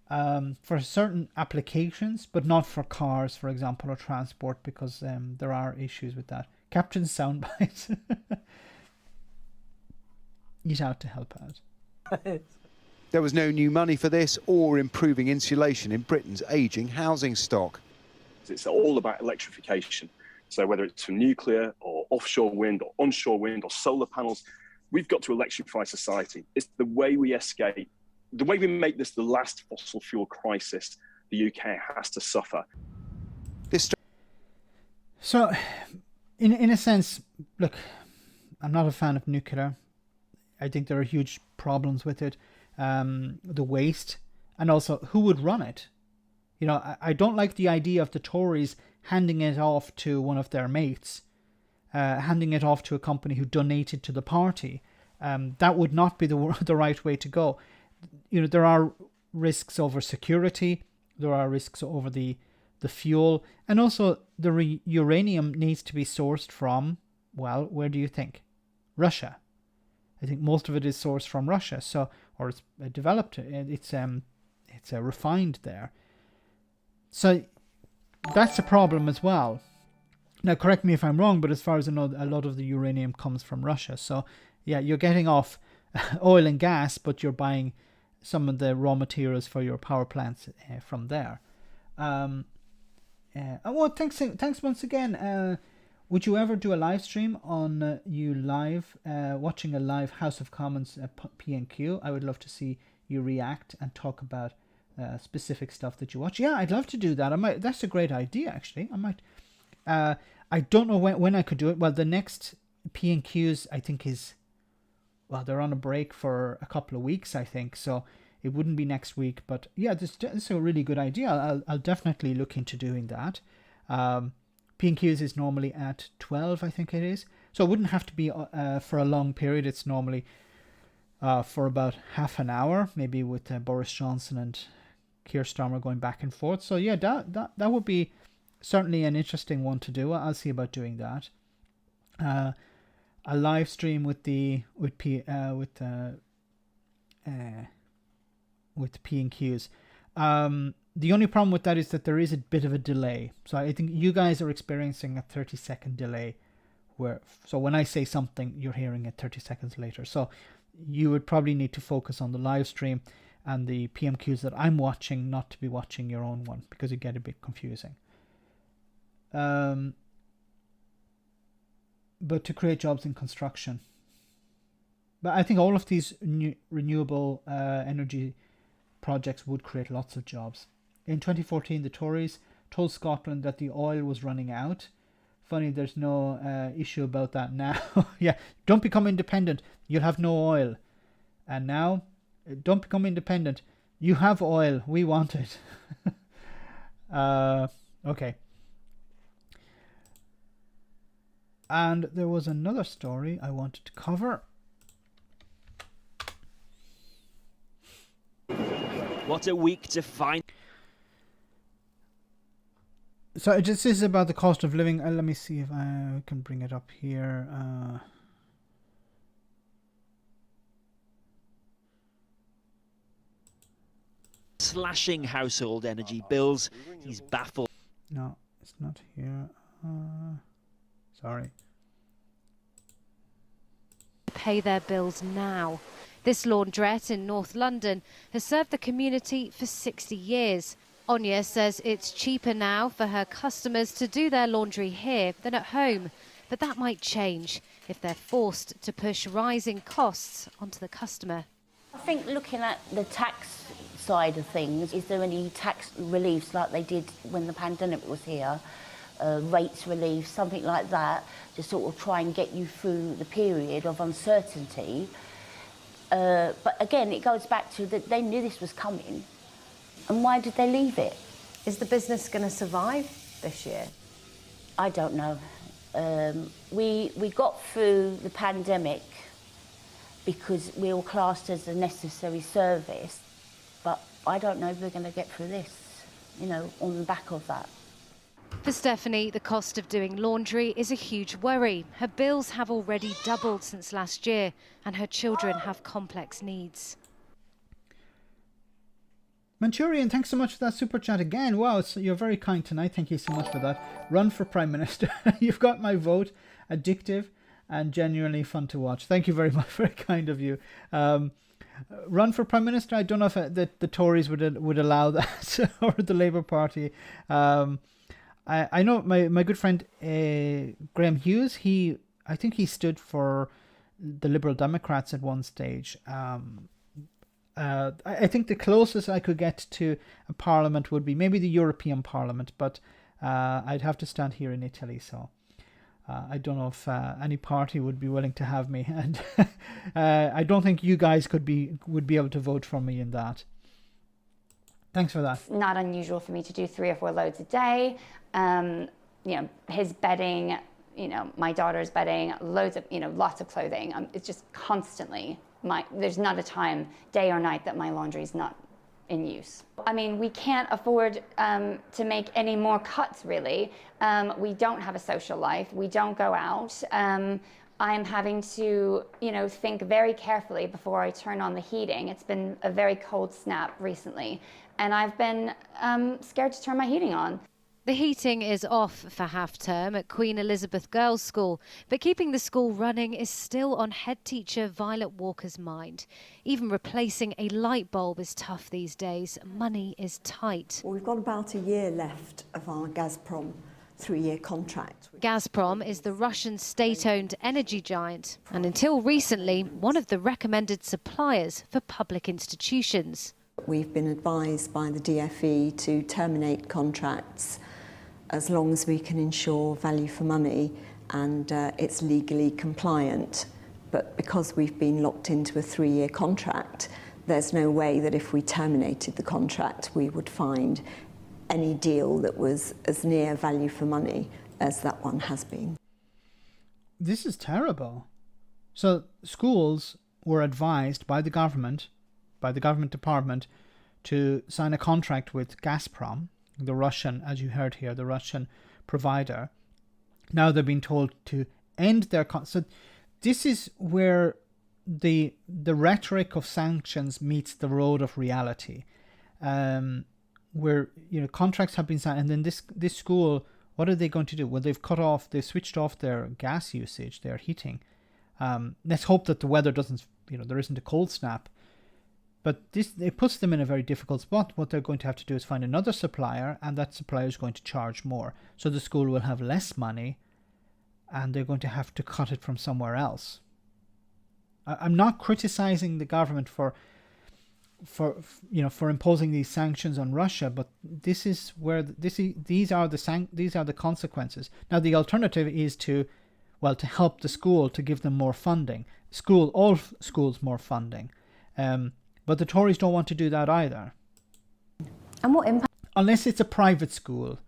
certain applications, but not for cars, for example, or transport, because there are issues with that. Captain Soundbite. He's out to help out. There was no new money for this or improving insulation in Britain's ageing housing stock. It's all about electrification. So whether it's from nuclear or offshore wind or onshore wind or solar panels, we've got to electrify society. It's the way we escape, the way we make this the last fossil fuel crisis the UK has to suffer. So, in a sense, look, I'm not a fan of nuclear. I think there are huge problems with it. The waste, and also who would run it. You know, I don't like the idea of the Tories handing it off to one of their mates, handing it off to a company who donated to the party. That would not be the right way to go. You know, there are risks over security, there are risks over the fuel, and also the uranium needs to be sourced from, well, where do you think? Russia. I think most of it is sourced from Russia, or it's developed. It's refined there. So that's a problem as well. Now, correct me if I'm wrong, but as far as I know, a lot of the uranium comes from Russia. So yeah, you're getting off oil and gas, but you're buying some of the raw materials for your power plants from there. Well, thanks once again. Would you ever do a live stream on you live, watching a live House of Commons P&Q? I would love to see you react and talk about specific stuff that you watch. Yeah, I'd love to do that. I might. That's a great idea, actually. I might. I don't know when I could do it. Well, the next P&Qs, I think, is... Well, they're on a break for a couple of weeks, I think, so it wouldn't be next week. But yeah, this is a really good idea. I'll definitely look into doing that. P&Qs is normally at 12, I think it is. So it wouldn't have to be for a long period. It's normally for about half an hour, maybe with Boris Johnson and Keir Starmer going back and forth. So yeah, that would be certainly an interesting one to do. I'll see about doing that. A live stream with P&Qs. The only problem with that is that there is a bit of a delay. So I think you guys are experiencing a 30-second delay. So when I say something, you're hearing it 30 seconds later. So you would probably need to focus on the live stream and the PMQs that I'm watching, not to be watching your own one, because it get a bit confusing. But to create jobs in construction. But I think all of these renewable energy projects would create lots of jobs. In 2014, the Tories told Scotland that the oil was running out. Funny, there's no issue about that now. Yeah, don't become independent. You'll have no oil. And now, don't become independent. You have oil. We want it. Okay. And there was another story I wanted to cover. What a week to find. So this is about the cost of living. Let me see if I can bring it up here. Slashing household energy bills. He's baffled. No, it's not here. Sorry. Pay their bills now. This laundrette in North London has served the community for 60 years. Anya says it's cheaper now for her customers to do their laundry here than at home, but that might change if they're forced to push rising costs onto the customer. I think looking at the tax side of things, is there any tax reliefs like they did when the pandemic was here? Rates relief, something like that, to sort of try and get you through the period of uncertainty. But again, it goes back to that they knew this was coming. And why did they leave it? Is the business going to survive this year? I don't know. We got through the pandemic because we were classed as a necessary service, but I don't know if we're going to get through this, you know, on the back of that. For Stephanie, the cost of doing laundry is a huge worry. Her bills have already doubled since last year, and her children have complex needs. Manchurian, thanks so much for that super chat again. Wow, you're very kind tonight. Thank you so much for that. Run for Prime Minister. You've got my vote. Addictive and genuinely fun to watch. Thank you very much. Very kind of you. Run for Prime Minister. I don't know if the Tories would allow that or the Labour Party. I know my good friend Graham Hughes. I think he stood for the Liberal Democrats at one stage. I think the closest I could get to a parliament would be maybe the European Parliament, but I'd have to stand here in Italy, so I don't know if any party would be willing to have me, and I don't think you guys would be able to vote for me in that. Thanks for that. It's not unusual for me to do 3 or 4 loads a day. You know, his bedding, you know, my daughter's bedding, loads of, you know, lots of clothing. It's just constantly. There's not a time, day or night, that my laundry is not in use. I mean, we can't afford to make any more cuts, really. We don't have a social life. We don't go out. I'm having to, you know, think very carefully before I turn on the heating. It's been a very cold snap recently, and I've been scared to turn my heating on. The heating is off for half-term at Queen Elizabeth Girls' School, but keeping the school running is still on head teacher Violet Walker's mind. Even replacing a light bulb is tough these days. Money is tight. Well, we've got about a year left of our Gazprom 3-year contract. Gazprom is the Russian state-owned energy giant, and until recently, one of the recommended suppliers for public institutions. We've been advised by the DFE to terminate contracts as long as we can ensure value for money and it's legally compliant. But because we've been locked into a 3-year contract, there's no way that if we terminated the contract, we would find any deal that was as near value for money as that one has been. This is terrible. So schools were advised by the government department, to sign a contract with Gazprom, the Russian, as you heard here, the Russian provider. Now they're being told to end their so this is where the rhetoric of sanctions meets the road of reality, where, you know, contracts have been signed, and then this school, what are they going to do? Well, they've switched off their gas usage, their heating. Let's hope that the weather doesn't, you know, there isn't a cold snap. But it puts them in a very difficult spot. What they're going to have to do is find another supplier, and that supplier is going to charge more. So the school will have less money, and they're going to have to cut it from somewhere else. I'm not criticizing the government for imposing these sanctions on Russia, but this is where these are the consequences. Now the alternative is to help the school, to give them more funding. All schools more funding. But the Tories don't want to do that either. And what impact? Unless it's a private school.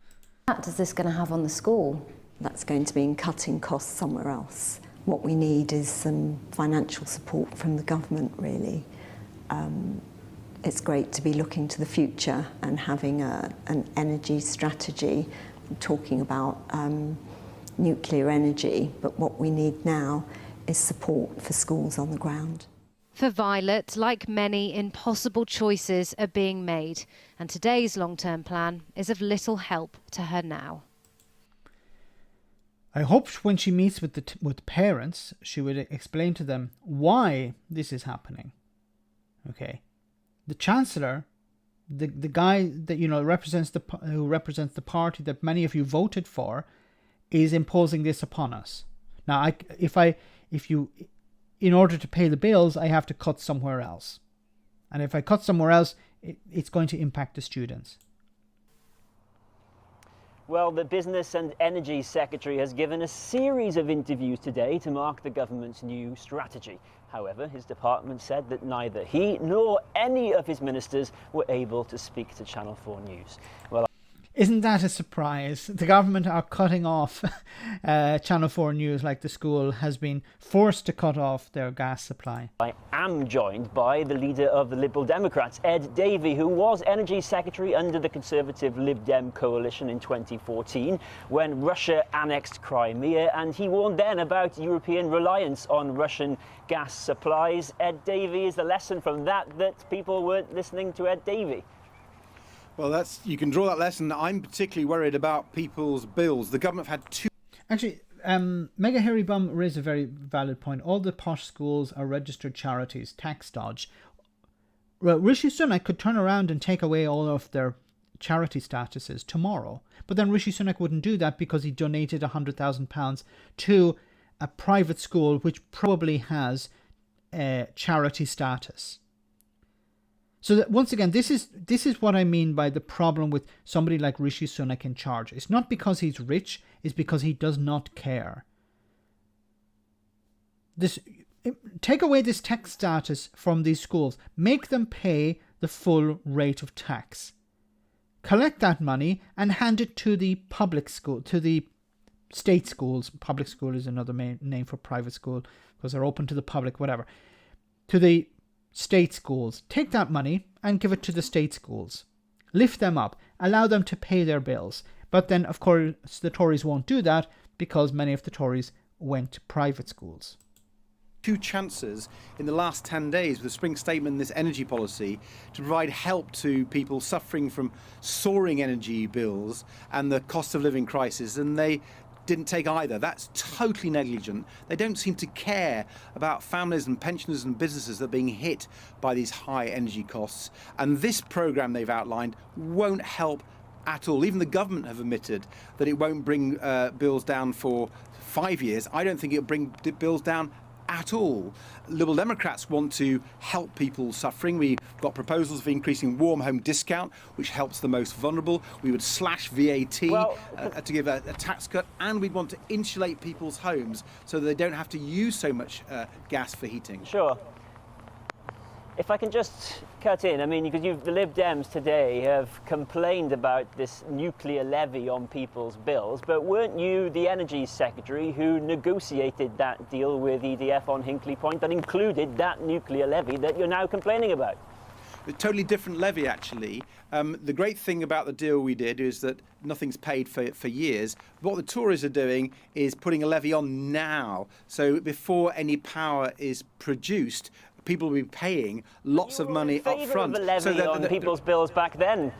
What impact is this going to have on the school? That's going to mean cutting costs somewhere else. What we need is some financial support from the government, really. It's great to be looking to the future and having an energy strategy, talking about nuclear energy, but what we need now is support for schools on the ground. For Violet, like many, impossible choices are being made, and today's long-term plan is of little help to her now. I hope when she meets with parents, she would explain to them why this is happening. Okay, the Chancellor the guy that represents the party that many of you voted for is imposing this upon us. Now, in order to pay the bills, I have to cut somewhere else, and if I cut somewhere else, it's going to impact the students. Well, the Business and Energy Secretary has given a series of interviews today to mark the government's new strategy. However, his department said that neither he nor any of his ministers were able to speak to Channel 4 News. Well, isn't that a surprise? The government are cutting off Channel 4 News, like the school has been forced to cut off their gas supply. I am joined by the leader of the Liberal Democrats, Ed Davey, who was Energy Secretary under the Conservative Lib Dem coalition in 2014 when Russia annexed Crimea, and he warned then about European reliance on Russian gas supplies. Ed Davey, is the lesson from that people weren't listening to Ed Davey? Well, you can draw that lesson. I'm particularly worried about people's bills. The government have had two... Actually, Mega Hairy Bum raised a very valid point. All the posh schools are registered charities, tax dodge. Well, Rishi Sunak could turn around and take away all of their charity statuses tomorrow. But then Rishi Sunak wouldn't do that because he donated £100,000 to a private school which probably has charity status. So that, once again, this is what I mean by the problem with somebody like Rishi Sunak in charge. It's not because he's rich, it's because he does not care. Take away this tax status from these schools. Make them pay the full rate of tax. Collect that money and hand it to the public school, to the state schools. Public school is another name for private school because they're open to the public, whatever. To the state schools. Take that money and give it to the state schools. Lift them up. Allow them to pay their bills. But then, of course, the Tories won't do that because many of the Tories went to private schools. Two chances in the last 10 days with the spring statement and this energy policy to provide help to people suffering from soaring energy bills and the cost of living crisis, and they didn't take either. That's totally negligent. They don't seem to care about families and pensioners and businesses that are being hit by these high energy costs. And this programme they've outlined won't help at all. Even the government have admitted that it won't bring bills down for 5 years. I don't think it'll bring bills down at all. Liberal Democrats want to help people suffering. We've got proposals for increasing warm home discount, which helps the most vulnerable. We would slash VAT to give a tax cut, and we'd want to insulate people's homes so that they don't have to use so much gas for heating. Sure. If I can just cut in, I mean, because the Lib Dems today have complained about this nuclear levy on people's bills, but weren't you the Energy Secretary who negotiated that deal with EDF on Hinkley Point that included that nuclear levy that you're now complaining about? A totally different levy, actually. The great thing about the deal we did is that nothing's paid for years. What the Tories are doing is putting a levy on now. So before any power is produced, people will be paying lots of money up front. You were in favour of a levy on people's bills back then.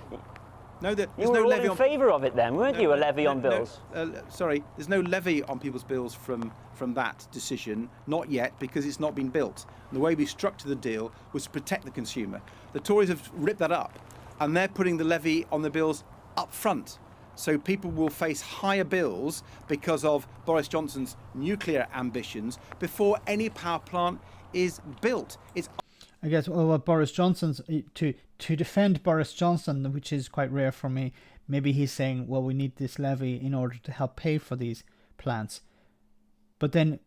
No, there's you were no all levy in favour of it then, weren't you? A levy on bills. Sorry, there's no levy on people's bills from that decision, not yet, because it's not been built. And the way we structured the deal was to protect the consumer. The Tories have ripped that up, and they're putting the levy on the bills up front. So people will face higher bills because of Boris Johnson's nuclear ambitions before any power plant is built. I guess what Boris Johnson's to defend Boris Johnson, which is quite rare for me. Maybe he's saying, well, we need this levy in order to help pay for these plants. But then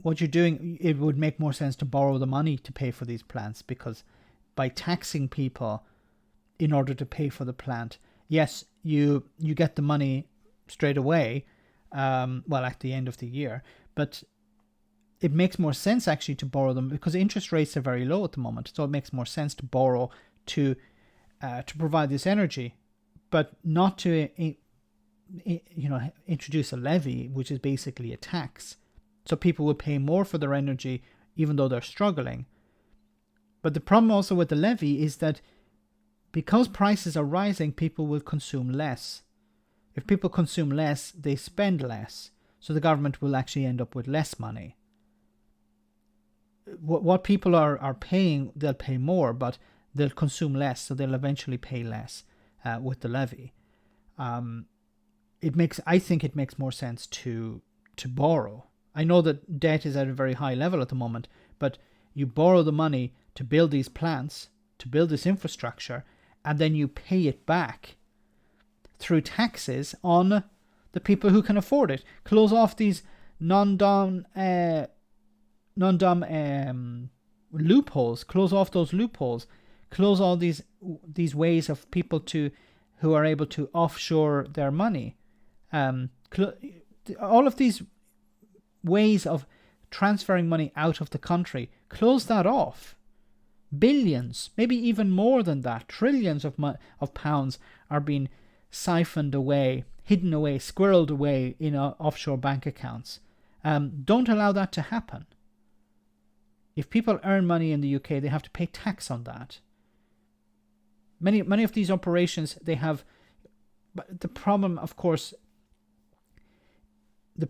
what you're doing, it would make more sense to borrow the money to pay for these plants, because by taxing people in order to pay for the plant, yes, you get the money straight away, at the end of the year, but it makes more sense actually to borrow them because interest rates are very low at the moment. So it makes more sense to borrow to provide this energy, but not to introduce a levy, which is basically a tax. So people will pay more for their energy even though they're struggling. But the problem also with the levy is that because prices are rising, people will consume less. If people consume less, they spend less. So the government will actually end up with less money. What people are paying, they'll pay more, but they'll consume less, so they'll eventually pay less with the levy. I think it makes more sense to borrow. I know that debt is at a very high level at the moment, but you borrow the money to build these plants, to build this infrastructure, and then you pay it back through taxes on the people who can afford it. Close off these non-dom loopholes. Close off those loopholes. Close all these ways of people who are able to offshore their money. All of these ways of transferring money out of the country, close that off. Billions, maybe even more than that, trillions of pounds are being siphoned away, hidden away, squirreled away in offshore bank accounts. Don't allow that to happen. If people earn money in the UK, they have to pay tax on that. Many of these operations, they have... But the problem, of course... The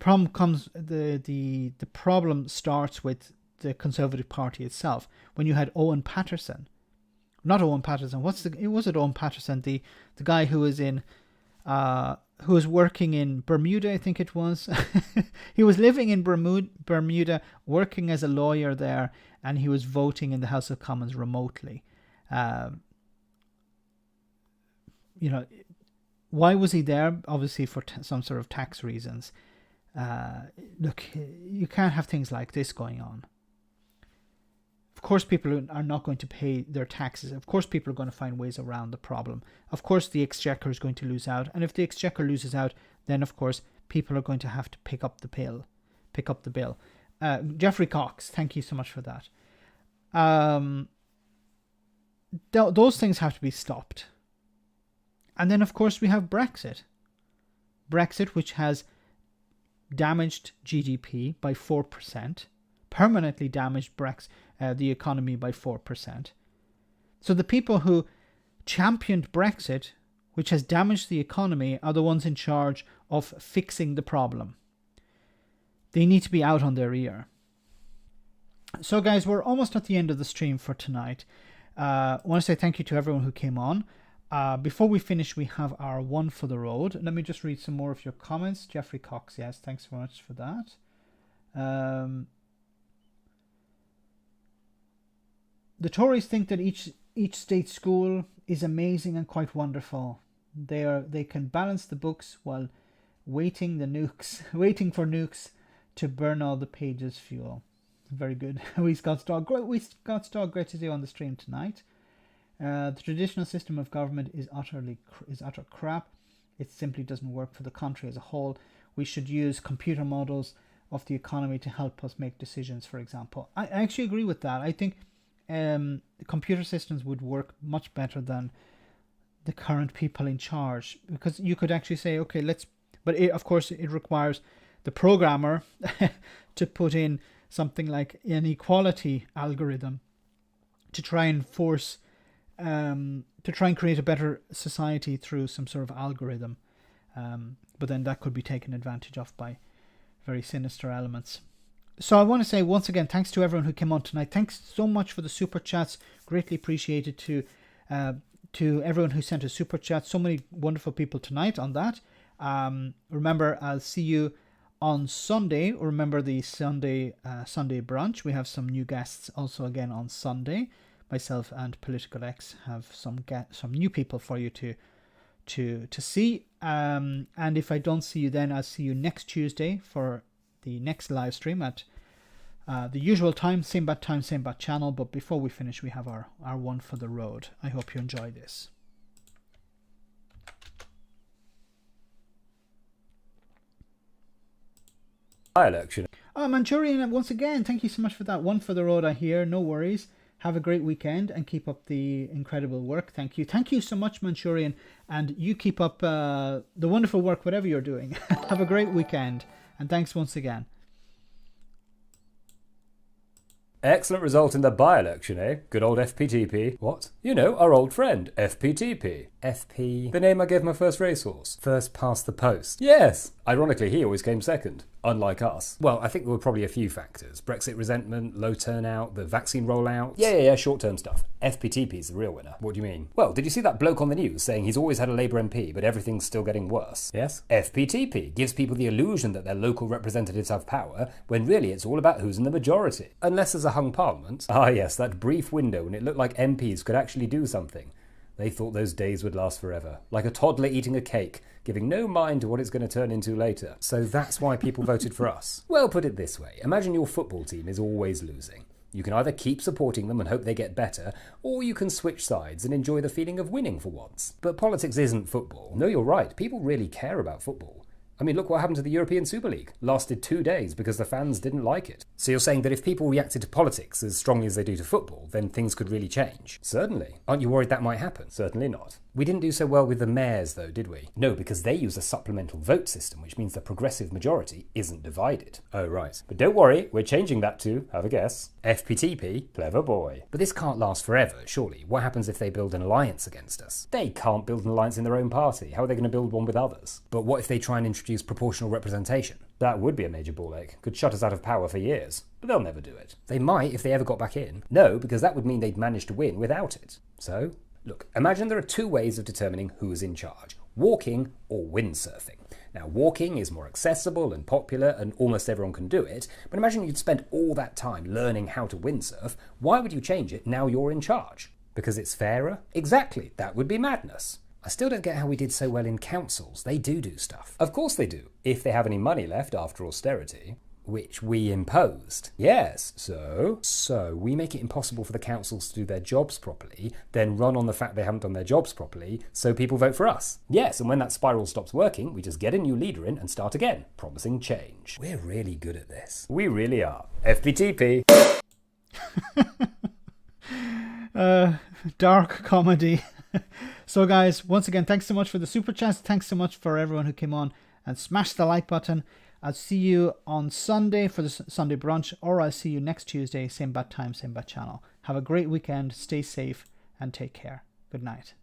problem starts with the Conservative Party itself. When you had Owen Paterson, not Owen Paterson. Was it Owen Paterson, the guy who was working in Bermuda? I think it was. He was living in Bermuda, working as a lawyer there, and he was voting in the House of Commons remotely. Why was he there? Obviously for some sort of tax reasons. Look, you can't have things like this going on. Of course, people are not going to pay their taxes. Of course, people are going to find ways around the problem. Of course, the Exchequer is going to lose out. And if the Exchequer loses out, then, of course, people are going to have to pick up the bill. Jeffrey Cox, thank you so much for that. Those things have to be stopped. And then, of course, we have Brexit. Brexit, which has damaged GDP by 4%, permanently damaged the economy by 4%. So the people who championed Brexit, which has damaged the economy, are the ones in charge of fixing the problem. They need to be out on their ear. So guys, we're almost at the end of the stream for tonight. I want to say thank you to everyone who came on. Before we finish, we have our one for the road. Let me just read some more of your comments. Jeffrey Cox, yes, thanks very much for that. The Tories think that each state school is amazing and quite wonderful. They can balance the books while waiting for nukes to burn all the pages fuel. Very good. We Scott's dog, great to see you on the stream tonight. The traditional system of government is utter crap. It simply doesn't work for the country as a whole. We should use computer models of the economy to help us make decisions, for example. I actually agree with that. I think computer systems would work much better than the current people in charge, because you could actually say, okay, of course it requires the programmer to put in something like an equality algorithm to try and create a better society through some sort of algorithm. But then that could be taken advantage of by very sinister elements. So I want to say once again, thanks to everyone who came on tonight. Thanks so much for the super chats. Greatly appreciated to everyone who sent a super chat. So many wonderful people tonight on that. Remember, I'll see you on Sunday. Remember the Sunday brunch. We have some new guests also again on Sunday. Myself and Political X have some new people for you to see. And if I don't see you then, I'll see you next Tuesday for the next live stream at the usual time, same bad channel. But before we finish, we have our one for the road. I hope you enjoy this. Election. Manchurian, once again, thank you so much for that. One for the road, I hear. No worries. Have a great weekend and keep up the incredible work. Thank you. Thank you so much, Manchurian. And you keep up the wonderful work, whatever you're doing. Have a great weekend. And thanks once again. Excellent result in the by-election, eh? Good old FPTP. What? You know, our old friend, FPTP. FP. The name I gave my first racehorse. First past the post. Yes, Ironically, he always came second, unlike us. Well, I think there were probably a few factors. Brexit resentment, low turnout, the vaccine rollout. Yeah, short-term stuff. FPTP's the real winner. What do you mean? Well, did you see that bloke on the news saying he's always had a Labour MP, but everything's still getting worse? Yes? FPTP gives people the illusion that their local representatives have power, when really it's all about who's in the majority. Unless there's a hung parliament. Ah yes, that brief window when it looked like MPs could actually do something. They thought those days would last forever. Like a toddler eating a cake, giving no mind to what it's going to turn into later. So that's why people voted for us. Well, put it this way. Imagine your football team is always losing. You can either keep supporting them and hope they get better, or you can switch sides and enjoy the feeling of winning for once. But politics isn't football. No, you're right. People really care about football. I mean, look what happened to the European Super League. Lasted 2 days because the fans didn't like it. So you're saying that if people reacted to politics as strongly as they do to football, then things could really change? Certainly. Aren't you worried that might happen? Certainly not. We didn't do so well with the mayors, though, did we? No, because they use a supplemental vote system, which means the progressive majority isn't divided. Oh, right. But don't worry, we're changing that to, have a guess, FPTP, clever boy. But this can't last forever, surely. What happens if they build an alliance against us? They can't build an alliance in their own party. How are they going to build one with others? But what if they try and introduce proportional representation? That would be a major ball ache. Could shut us out of power for years. But they'll never do it. They might if they ever got back in. No, because that would mean they'd manage to win without it. So, look, imagine there are 2 ways of determining who's in charge. Walking or windsurfing. Now, walking is more accessible and popular and almost everyone can do it, but imagine you'd spent all that time learning how to windsurf. Why would you change it now you're in charge? Because it's fairer? Exactly, that would be madness. I still don't get how we did so well in councils. They do stuff. Of course they do, if they have any money left after austerity. Which we imposed. Yes, so we make it impossible for the councils to do their jobs properly, then run on the fact they haven't done their jobs properly, so people vote for us. Yes, and when that spiral stops working, we just get a new leader in and start again, promising change. We're really good at this. We really are. FPTP. Dark comedy. So guys, once again, thanks so much for the super chats. Thanks so much for everyone who came on and smashed the like button. I'll see you on Sunday for the Sunday brunch, or I'll see you next Tuesday, same bad time, same bad channel. Have a great weekend, stay safe, and take care. Good night.